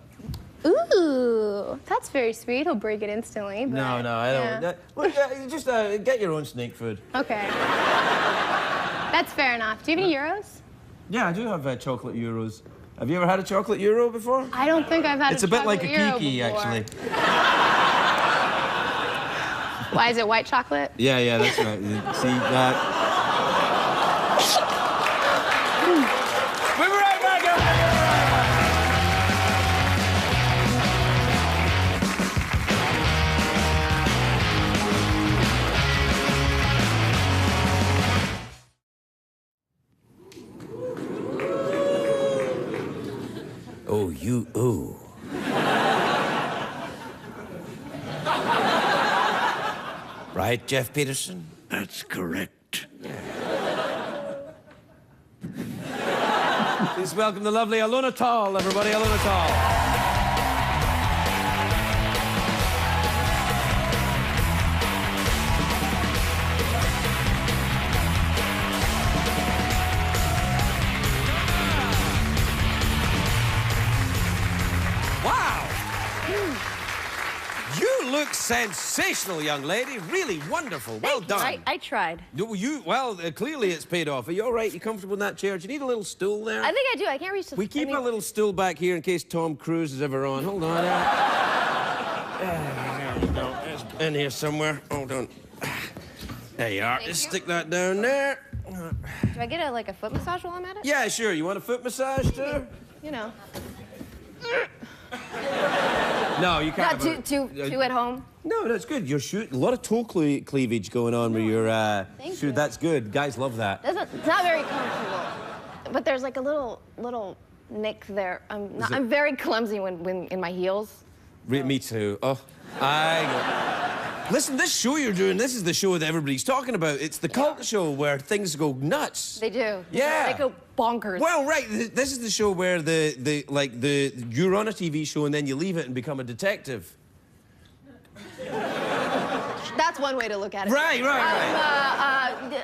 Ooh, that's very sweet. He'll break it instantly. But, No, I don't. yeah. Well, just get your own snake food. Okay. That's fair enough. Do you have any euros? Yeah, I do have chocolate euros. Have you ever had a chocolate euro before? I don't think I've had It's a bit like a euro kiki, before. actually. Why is it white chocolate? Yeah, that's right. See that? We'll be right back. Oh, you, oh. Right, Jeff Peterson? That's correct. Please welcome the lovely Alona Tal, everybody. Alona Tal. You look sensational, young lady. Really wonderful. Well done. I tried. Well, clearly it's paid off. Are you all right? You comfortable in that chair? Do you need a little stool there? I think I do. I can't reach the... We keep a little stool back here in case Tom Cruise is ever on. Hold on. There you go. It's in here somewhere. Hold on. There you are. Just stick that down there. Do I get a foot massage while I'm at it? Yeah, sure. You want a foot massage, too? You know. No, you can't. Not two at home. No, that's good. You're shooting a lot of toe cleavage going on with your Thank you. That's good. Guys love that. It's not very comfortable. But there's like a little nick there. I'm very clumsy when in my heels. Me too. Oh, Listen, this show you're doing, this is the show that everybody's talking about. It's the cult show where things go nuts. They do. Yeah. They go bonkers. Well, right. This is the show where you're on a TV show and then you leave it and become a detective. That's one way to look at it. Right.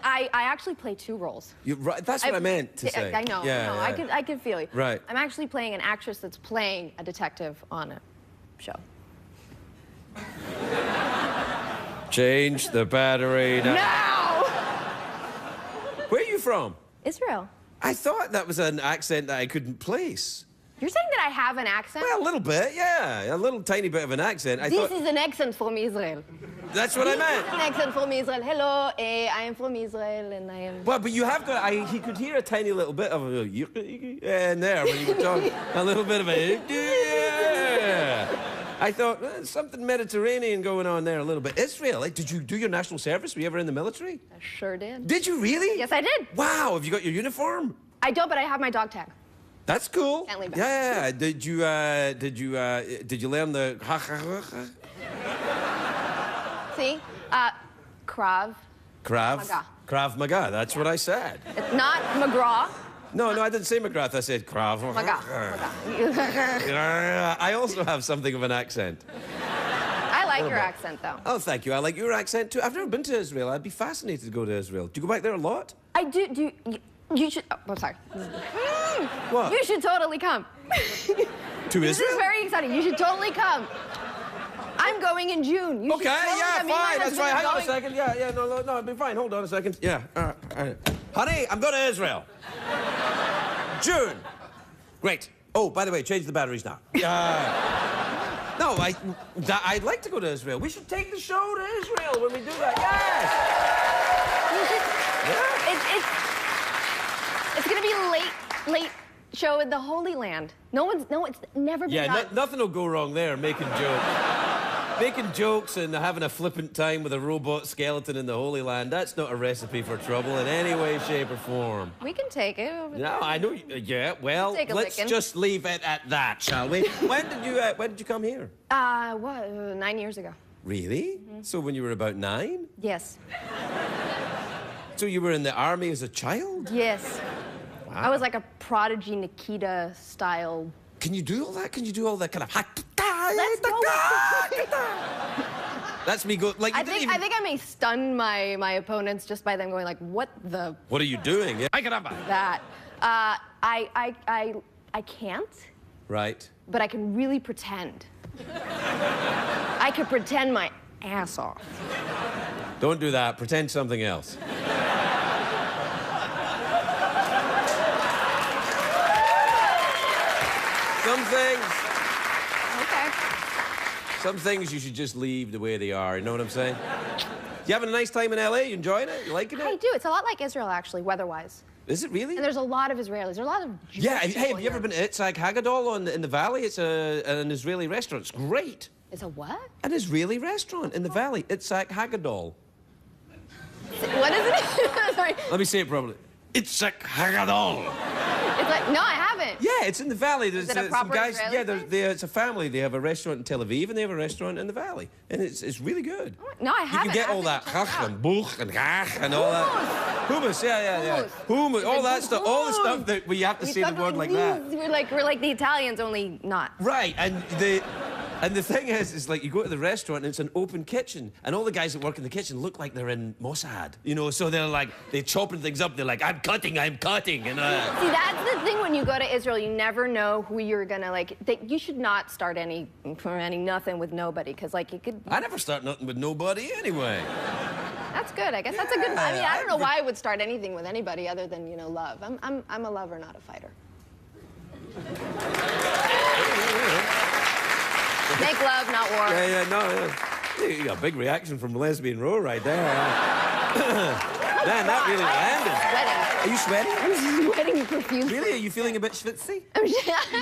I actually play two roles. That's what I meant to say. I know. Yeah, no, yeah. I can feel you. Right. I'm actually playing an actress that's playing a detective on a show. Change the battery now. No! Where are you from? Israel. I thought that was an accent that I couldn't place. You're saying that I have an accent? Well, a little bit, yeah. A little tiny bit of an accent. This is an accent from Israel. That's what I meant. This is an accent from Israel. Hello, I am from Israel, and I am... Well, but you have got... he could hear a tiny little bit of a... in there when you were talking. A little bit of a... Yeah. I thought, something Mediterranean going on there a little bit. Israel, did you do your national service? Were you ever in the military? I sure did. Did you really? Yes, I did. Wow, have you got your uniform? I don't, but I have my dog tag. That's cool. Can't leave that. Yeah. Did you learn the... See? Krav. Maga. Krav Maga, that's what I said. It's not McGraw. No, I didn't say McGrath, I said Krav Maga. I also have something of an accent. I like your accent, though. Oh, thank you. I like your accent, too. I've never been to Israel. I'd be fascinated to go to Israel. Do you go back there a lot? I do. You should... Oh, I'm sorry. What? You should totally come. To This Israel? is very exciting. You should totally come. I'm going in June. You Okay, should totally yeah, come. Me and my fine. That's husband right. are Hang on a going- second. Yeah, no, it'll be fine. Hold on a second. Yeah, all right. Honey, I'm going to Israel. June. Great. Oh, by the way, change the batteries now. No, I'd like to go to Israel. We should take the show to Israel when we do that. Yes. It's gonna be late show in the Holy Land. It's never been Yeah, done. nothing will go wrong there, making jokes. Making jokes and having a flippant time with a robot skeleton in the Holy Land, that's not a recipe for trouble in any way, shape, or form. We can take it. No, I know. Yeah, well, Take a let's licking. just leave it at that, shall we? When did you come here? 9 years ago. Really? So when you were about 9? Yes. So you were in the army as a child? Yes. Wow. I was like a prodigy Nikita style. Can you do all that? Can you do all that kind of... Let's go. That's me go... Like, I think I may stun my opponents just by them going like, what the... What are you doing? Yeah. I can have that. I I can't. Right. But I can really pretend. I could pretend my ass off. Don't do that. Pretend something else. Some things you should just leave the way they are. You know what I'm saying? You having a nice time in LA? You enjoying it? You liking it? I do. It's a lot like Israel, actually, weather-wise. Is it really? And there's a lot of Israelis. There's a lot of Jewish Yeah. Hey, people have you ever been to Itzhak Haggadol in the valley? It's an Israeli restaurant. It's great. It's a what? An Israeli restaurant in the valley. Itzhak Haggadol. What is it? Sorry. Let me say it properly. Itzhak Haggadol. It's like, no, I haven't. Yeah, it's in the valley. There's Is it a proper some guys. Israeli Yeah, it's a family. They have a restaurant in Tel Aviv and they have a restaurant in the valley, and it's really good. No, I haven't. You can get all that chach and buch and gach and all that. Hummus, yeah. Hummus, all that stuff, all the stuff that where you have to say the word like that. We're like the Italians, only not. Right, and the thing is like you go to the restaurant and it's an open kitchen, and all the guys that work in the kitchen look like they're in Mossad, you know. So they're chopping things up. They're like, I'm cutting, and See, that's the thing when you go to Israel, you never know who you're gonna like. You should not start nothing with nobody, because like you could. I never start nothing with nobody anyway. That's good. I guess that's a good. I mean, I don't know why I would start anything with anybody other than love. I'm a lover, not a fighter. Make love, not war. Yeah. You got a big reaction from Lesbian Row right there. Man, that really landed. Are you sweating? I'm sweating profusely. Really? Are you feeling a bit schwitzy? Are you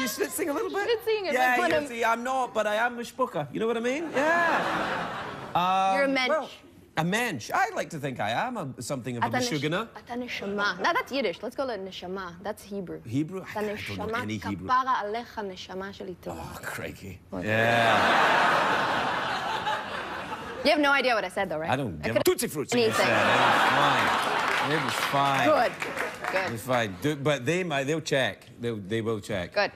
schwitzing a little bit? Schwitzing a yeah, bit. See, I'm not, but I am a spucker. You know what I mean? Yeah. You're a mensch. Well, a mensch. I like to think I am something of a meshugana. Ata neshama. No, that's Yiddish. Let's go to neshama. That's Hebrew. Hebrew? I don't know any Hebrew. Kapara alecha neshama sheli tova. Oh, crikey. Yeah. You have no idea what I said, though, right? I don't give a Tootsie Fruits. Anything. It was fine. Good. It was fine. But they'll check. They will check. Good.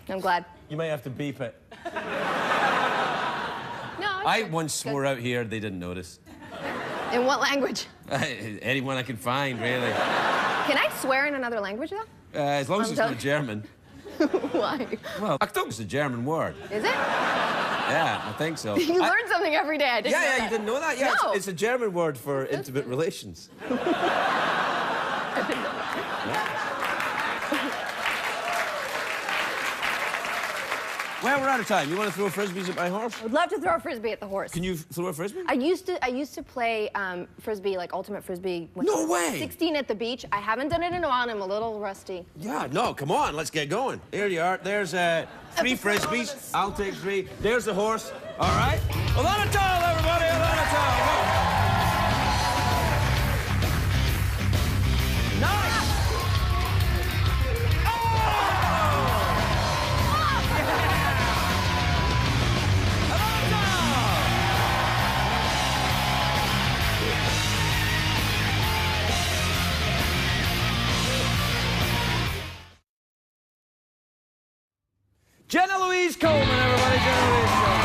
I'm glad. You might have to beep it. No. I once swore out here, they didn't notice. In what language? Anyone I can find, really. Can I swear in another language, though? As long as it's not German. Why? Well, Achtung is a German word. Is it? Yeah, I think so. You learn something every day. I didn't know that. You didn't know that? Yeah, no. it's a German word for intimate relations. I didn't know that. Well, we're out of time. You want to throw frisbees at my horse? I would love to throw a frisbee at the horse. Can you throw a frisbee? I used to play frisbee, like ultimate frisbee. No way! 16 at the beach. I haven't done it in a while, and I'm a little rusty. Yeah, no, come on, let's get going. Here you are. There's 3 frisbees. I'll take 3. There's the horse. All right. Alona Tal, everybody. Alona Tal. Go. Jenna Louise Coleman, everybody. Jenna Louise Coleman.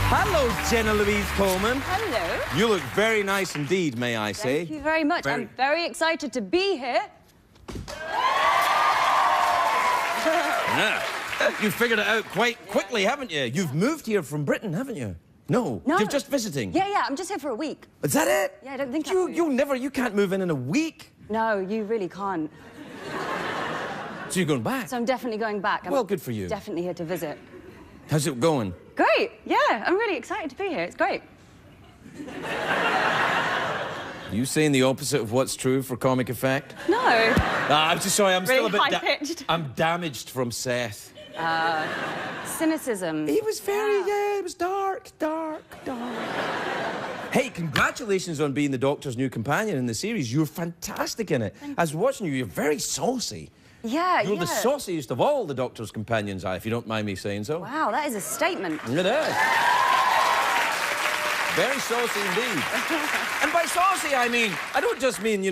Hello, Jenna Louise Coleman. Hello. You look very nice indeed, may I say. Thank you very much. I'm very excited to be here. Yeah. You figured it out quite quickly, haven't you? You've moved here from Britain, haven't you? No. You're just visiting. Yeah, I'm just here for a week. Is that it? Yeah, I don't think you can't move in a week. No, you really can't. So you're going back? So I'm definitely going back. Well, good for you. Definitely here to visit. How's it going? Great. Yeah, I'm really excited to be here. It's great. You saying the opposite of what's true for comic effect? No. I'm just sorry, I'm really still a bit high-pitched. I'm damaged from Seth. Cynicism. He was very, it was dark. Hey, congratulations on being the Doctor's new companion in the series. You're fantastic in it. I was watching you, you're very saucy. Yeah, You're the sauciest of all the Doctor's companions, if you don't mind me saying so. Wow, that is a statement. It is. Very saucy indeed. And by saucy, I don't just mean,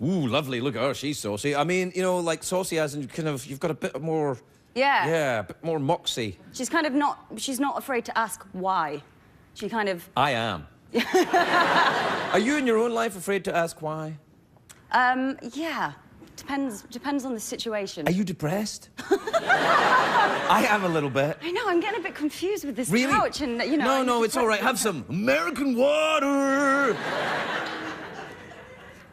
Ooh, lovely. Look at her. She's saucy. I mean, you know, like saucy as in kind of, you've got a bit more... Yeah. Yeah, a bit more moxie. She's kind of not, she's not afraid to ask why. She kind of... I am. Are you in your own life afraid to ask why? Yeah. Depends on the situation. Are you depressed? I am a little bit. I know, I'm getting a bit confused with this Really? couch and, you know... No, it's all right. Have some American water.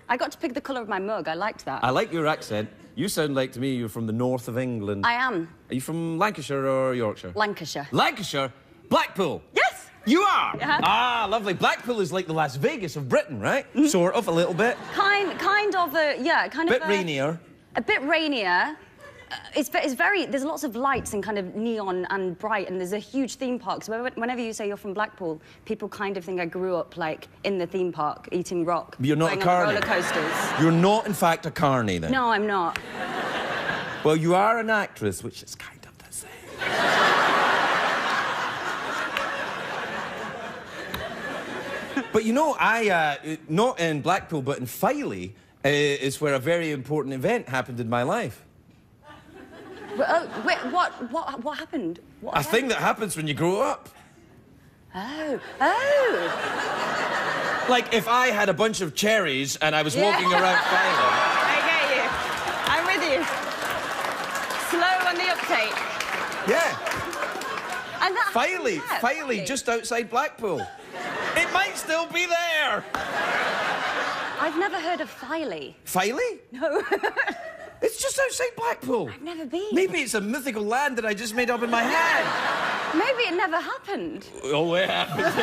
I got to pick the colour of my mug. I liked that. I like your accent. You sound like, to me, you're from the north of England. I am. Are you from Lancashire or Yorkshire? Lancashire. Lancashire? Blackpool? Yes! You are? Yeah. Ah, lovely. Blackpool is like the Las Vegas of Britain, right? Sort of, a little bit. Kind of a, yeah, kind of Bit rainier. A bit rainier. It's very, there's lots of lights and kind of neon and bright, and there's a huge theme park. So whenever you say you're from Blackpool, people kind of think I grew up, like, in the theme park, eating rock. You're not a going on carny. roller coasters. You're not, in fact, a carny, then? No, I'm not. Well, you are an actress, which is kind of the same. But you know, not in Blackpool, but in Filey, is where a very important event happened in my life. Wait, what happened? What A thing that happens when you grow up. Oh. Like if I had a bunch of cherries and I was walking around Filey. I get you. I'm with you. Slow on the uptake. Yeah. And that Filey, just outside Blackpool. It might still be there. I've never heard of Filey. Filey? No. It's just outside Blackpool. I've never been. Maybe it's a mythical land that I just made up in my head. Maybe it never happened. Oh, it happened.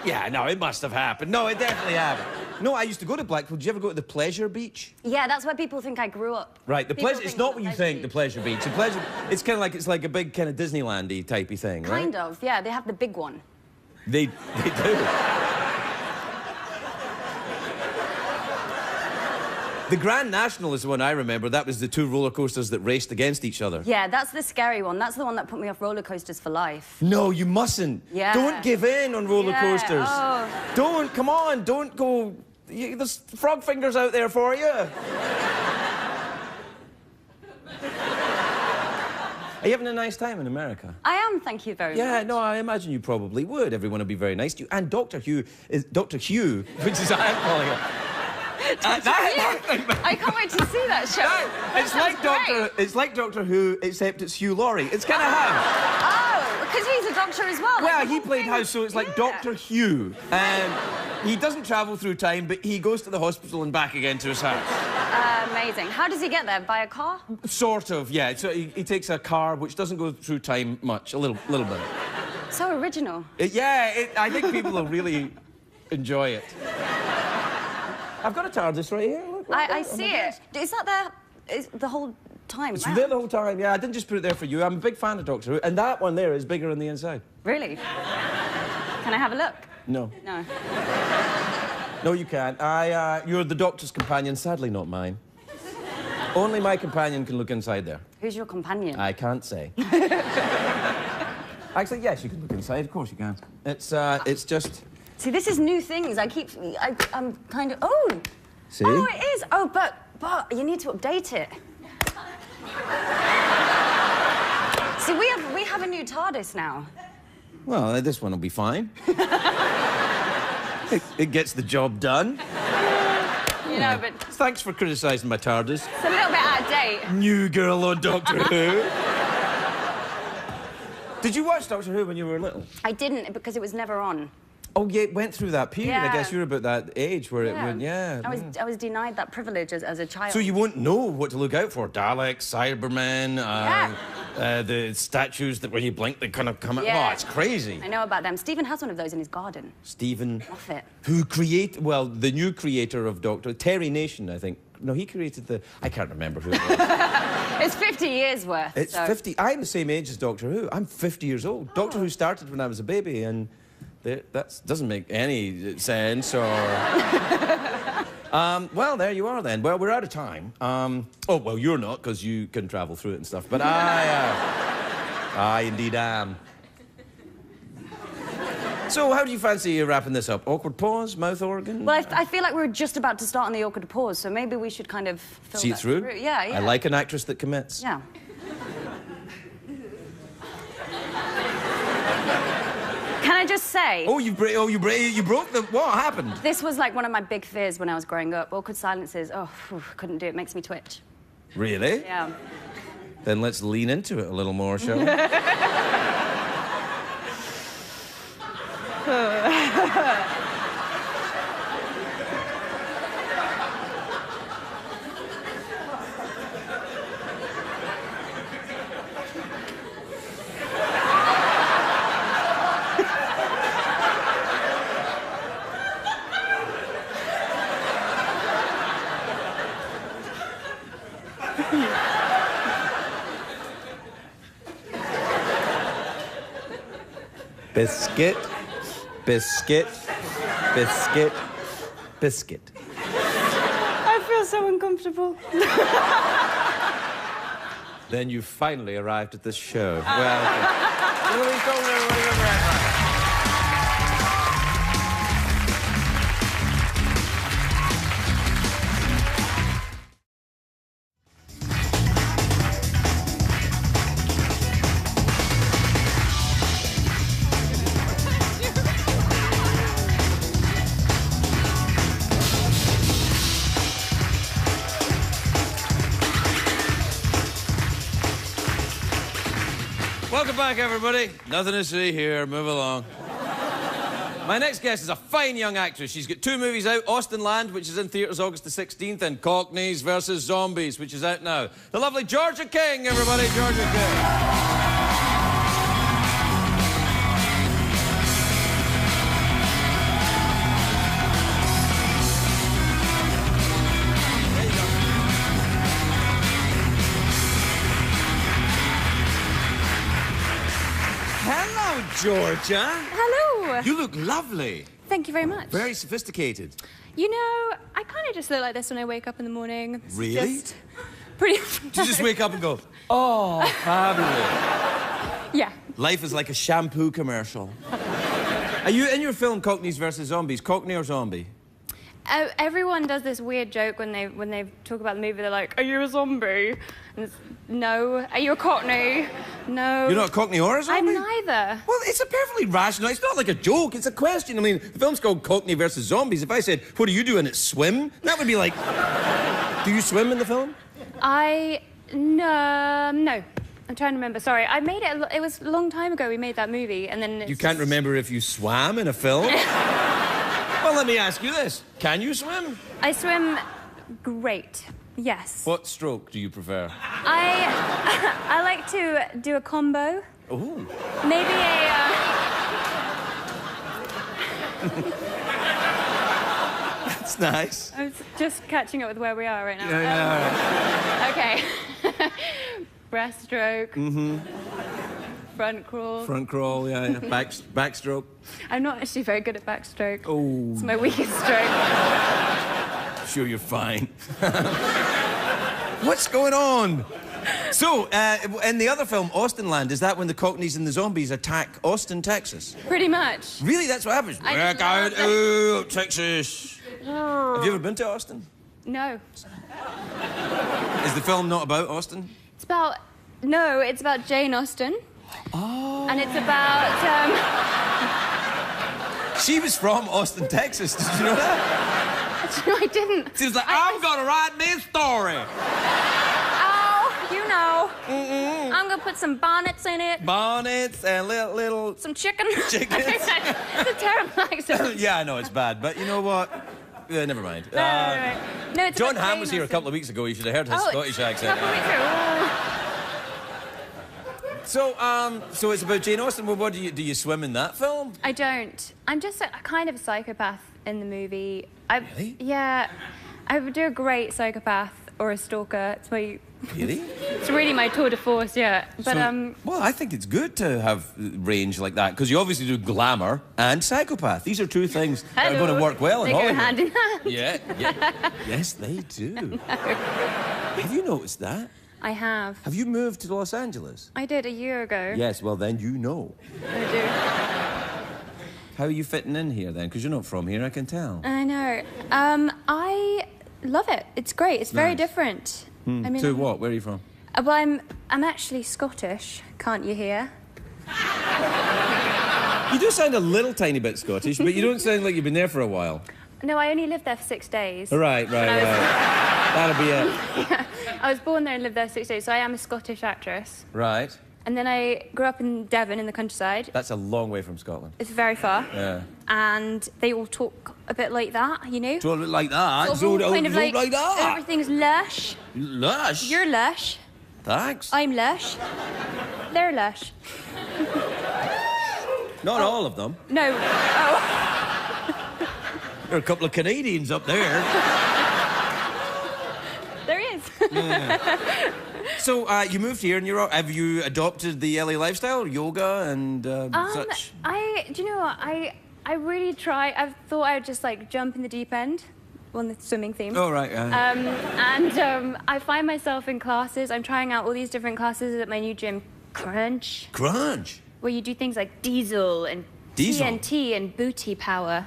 Yeah, no, it must have happened. No, it definitely happened. No, I used to go to Blackpool. Did you ever go to the Pleasure Beach? Yeah, that's where people think I grew up. Right, the People Pleasure... It's think not the what you Pleasure think, the Beach. Pleasure Beach. The Pleasure... It's kind of like... It's like a big kind of Disneyland-y typey thing, right? Kind of, yeah. They have the big one. They do. The Grand National is the one I remember. That was the two roller coasters that raced against each other. Yeah, that's the scary one. That's the one that put me off roller coasters for life. No, you mustn't. Yeah. Don't give in on roller coasters. Oh. Don't, come on, don't go... There's frog fingers out there for you. Are you having a nice time in America? I am, thank you very much. Yeah, no, I imagine you probably would. Everyone would be very nice to you. And Dr. Hugh, which is I'm calling it. I can't wait to see that show. It's like Doctor Who, except it's Hugh Laurie. It's kind of House. Oh, because he's a doctor as well. Well, like, he played House, so it's like Doctor Hugh. He doesn't travel through time, but he goes to the hospital and back again to his house. Amazing. How does he get there? By a car? Sort of, yeah. So he takes a car which doesn't go through time much, a little bit. So original. I think people will really enjoy it. I've got a TARDIS right here. Look, I see it. Is that there the whole time? It's there the whole time, yeah. I didn't just put it there for you. I'm a big fan of Doctor Who, and that one there is bigger on the inside. Really? Can I have a look? No. No. No, you can't. You're the Doctor's companion, sadly not mine. Only my companion can look inside there. Who's your companion? I can't say. Actually, yes, you can look inside. Of course you can. It's just... See, this is new things. I'm kind of... Oh! See? Oh, it is. Oh, but you need to update it. See, we have a new TARDIS now. Well, this one will be fine. It gets the job done. You know, but... Thanks for criticising my TARDIS. It's a little bit out of date. New girl on Doctor Who. Did you watch Doctor Who when you were little? I didn't, because it was never on. Oh, yeah, it went through that period. Yeah. I guess you're about that age where it went, yeah. I was denied that privilege as a child. So you won't know what to look out for. Daleks, Cybermen, the statues that when you blink, they kind of come out. Yeah. Oh, it's crazy. I know about them. Stephen has one of those in his garden. Stephen... Moffat. Who the new creator of Doctor... Terry Nation, I think. No, he created the... I can't remember who it was. It's 50 years worth. It's 50... I'm the same age as Doctor Who. I'm 50 years old. Oh. Doctor Who started when I was a baby, and... That doesn't make any sense, or... well, there you are, then. Well, we're out of time. Oh, well, you're not, because you can travel through it and stuff, but I indeed am. So how do you fancy wrapping this up? Awkward pause, mouth organ? Well, I feel like we're just about to start on the awkward pause, so maybe we should kind of fill See it that through? Yeah, yeah. I like an actress that commits. Yeah. Can I just say... Oh, you broke the... What happened? This was like one of my big fears when I was growing up. Awkward silences, couldn't do it. Makes me twitch. Really? Yeah. Then let's lean into it a little more, shall we? Biscuit, biscuit, biscuit, biscuit. I feel so uncomfortable. Then you finally arrived at this show. Well, welcome back, everybody. Nothing to see here. Move along. My next guest is a fine young actress. She's got 2 movies out, Austin Land, which is in theatres August the 16th, and Cockneys versus Zombies, which is out now. The lovely Georgia King, everybody. Georgia King. Hello, Georgia. Hello. You look lovely. Thank you very much. Very sophisticated. You know, I kind of just look like this when I wake up in the morning. It's Really? Just pretty. Do you just wake up and go, oh, fabulous? Yeah. Life is like a shampoo commercial. Are you in your film Cockneys versus Zombies, Cockney or zombie? Everyone does this weird joke when they talk about the movie. They're like, "Are you a zombie?" And it's, no. Are you a Cockney? No. You're not a Cockney or a zombie? I'm neither. Well, it's a perfectly rational... It's not like a joke, it's a question. I mean, the film's called Cockney versus Zombies. If I said, what do you do in it, swim? That would be like... Do you swim in the film? No. I'm trying to remember. Sorry, I made it. It was a long time ago we made that movie, and then You can't remember if you swam in a film? Well, let me ask you this. Can you swim? I swim great. Yes. What stroke do you prefer? I like to do a combo. Ooh. Maybe a... That's nice. I'm just catching up with where we are right now. Yeah, Okay. Breaststroke. Mm-hmm. Front crawl. Front crawl, yeah. Backstroke. I'm not actually very good at backstroke. Oh. It's my weakest stroke. Sure, you're fine. What's going on? So, in the other film, Austin Land, is that when the Cockneys and the Zombies attack Austin, Texas? Pretty much. Really? That's what happens? I Back just out, love ooh, Texas. Have you ever been to Austin? No. Is the film not about Austin? It's about... No, it's about Jane Austen. Oh. And it's about... She was from Austin, Texas. Did you know that? No, I didn't. She was like, I'm gonna write me a story. Oh, you know. I'm gonna put some bonnets in it. Bonnets and little... Some chicken. Chickens. It's a terrible accent. Yeah, I know, it's bad, but you know what? Never mind. No, it's John about Hamm Jane was here a Austen. couple of weeks ago. You should have heard his Scottish accent. Couple weeks ago. So it's about Jane Austen. Well, what do you swim in that film? I don't. I'm just a kind of a psychopath in the movie. Really? Yeah. I would do a great psychopath or a stalker. It's my... Really? It's really my tour de force, yeah. But, Well, I think it's good to have range like that, because you obviously do glamour and psychopath. These are 2 things that are going to work well in they Hollywood. go hand in hand. Yeah. Yes, they do. Have you noticed that? I have. Have you moved to Los Angeles? I did a year ago. Yes, well, then you know. I do. How are you fitting in here, then? Because you're not from here, I can tell. I know. I love it. It's great. It's very different. I mean, To what? Where are you from? Well, I'm actually Scottish. Can't you hear? You do sound a little tiny bit Scottish, but you don't sound like you've been there for a while. No, I only lived there for 6 days. Right. That'll be it. Yeah, I was born there and lived there 6 days, so I am a Scottish actress. Right. And then I grew up in Devon, in the countryside. That's a long way from Scotland. It's very far. Yeah. And they all talk a bit like that, you know? Talk like that? Sort of all kind of like that? Everything's lush. Lush? You're lush. Thanks. I'm lush. They're lush. Not all of them. No. Oh. There are a couple of Canadians up there. There is. Yeah. So, you moved here and have you adopted the LA lifestyle, yoga and such? Do you know what? I really try. I thought I would just like jump in the deep end on the swimming theme. Oh, right. I find myself in classes. I'm trying out all these different classes at my new gym, Crunch. Crunch? Where you do things like diesel and TNT and booty power.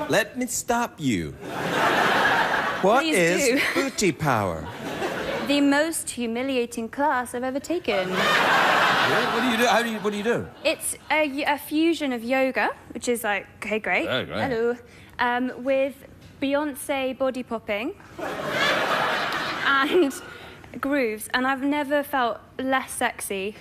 Let me stop you. What Please is do. booty power? The most humiliating class I've ever taken. Yeah, what do you do? What do you do? It's a fusion of yoga, which is like, okay, great. Oh, great. Hello. With Beyonce body popping and grooves. And I've never felt less sexy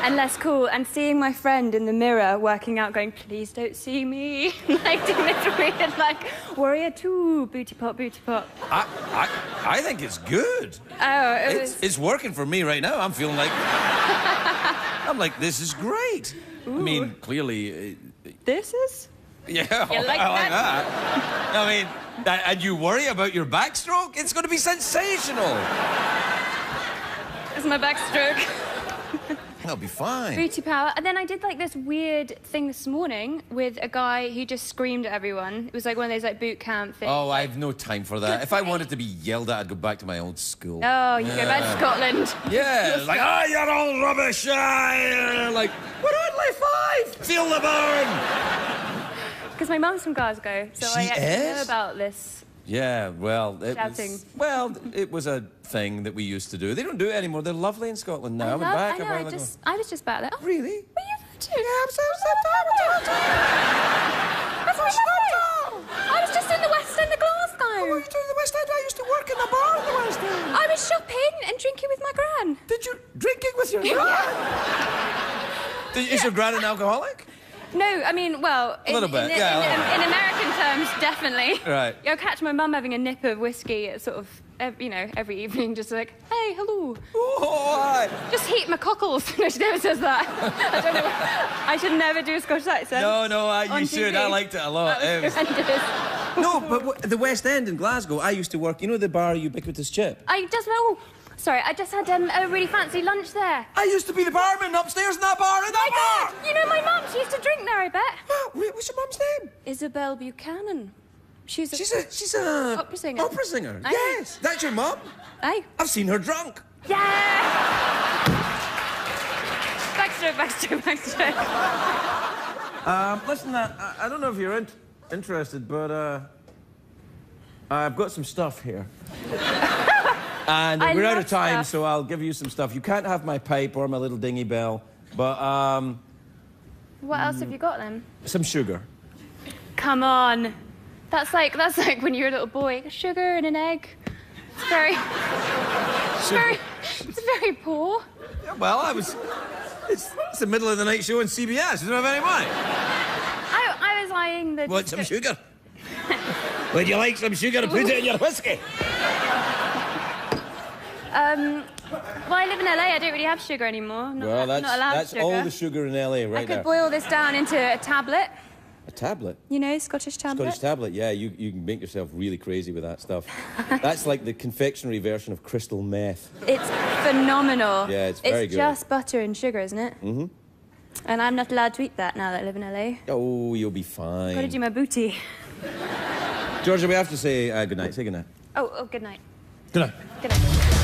and less cool. And seeing my friend in the mirror working out going, please don't see me. Like doing this weird, like, warrior two, booty pop, booty pop. I think it's good. Oh, it's working for me right now. I'm feeling like... I'm like, this is great. Ooh. I mean, clearly... This is? Yeah, You like I like that? that. I mean, and you worry about your backstroke? It's going to be sensational. It's my backstroke. That'll be fine. Booty power. And then I did like this weird thing this morning with a guy who just screamed at everyone. It was like one of those like boot camp things. Oh, I have no time for that. If I wanted to be yelled at, I'd go back to my old school. Oh, you go back to Scotland. Yeah, like, you're all rubbish. Like, we're only 5. Feel the burn. Because my mum's from Glasgow, so I actually know about this. Yeah, well, Shouting. It was a thing that we used to do. They don't do it anymore. They're lovely in Scotland now. I was just about that. Oh, really? were you there too? Yeah, I was just in the West End of Glasgow. What were you doing in the West End? I used to work in the bar in the West End. I was shopping and drinking with my gran. Did you drinking with your gran? Is your gran an alcoholic? No, I mean, well, a little bit. In American terms, definitely. Right. You'll catch my mum having a nip of whiskey at sort of, every evening, just like, hey, hello. Oh, hi. Just heat my cockles. No, she never says that. I don't know. I should never do a Scottish accent. No, you should. TV. I liked it a lot. Horrendous. No, but the West End in Glasgow, I used to work, you know the bar Ubiquitous Chip? I just had a really fancy lunch there. I used to be the barman upstairs in that bar, bar! You know my mum, she used to drink there, I bet. What's your mum's name? Isabel Buchanan. She's a opera singer. Opera singer? Aye. Yes. That's your mum? Aye. I've seen her drunk. Yeah! Backstroke. Listen, I don't know if you're interested, but I've got some stuff here. And we're out of time, so I'll give you some stuff. You can't have my pipe or my little dingy bell, but what else have you got then? some sugar. Come on. That's like when you're a little boy. Sugar and an egg. It's very poor. Yeah, well, it's the middle of the night show on CBS. You don't have any money. I was eyeing the... Want some sugar? Would you like some sugar to put it in your whiskey? Well, I live in LA. I don't really have sugar anymore. I'm not allowed that's sugar. all the sugar in LA right I could there. boil this down into a tablet. A tablet? You know, Scottish tablet. Scottish tablet, yeah. You can make yourself really crazy with that stuff. That's like the confectionery version of crystal meth. It's phenomenal. Yeah, it's very good. It's just butter and sugar, isn't it? Mm-hmm. And I'm not allowed to eat that now that I live in LA. Oh, you'll be fine. Gotta do my booty. Georgia, we have to say good night. Say good night. Oh, good night. Good night. Good night.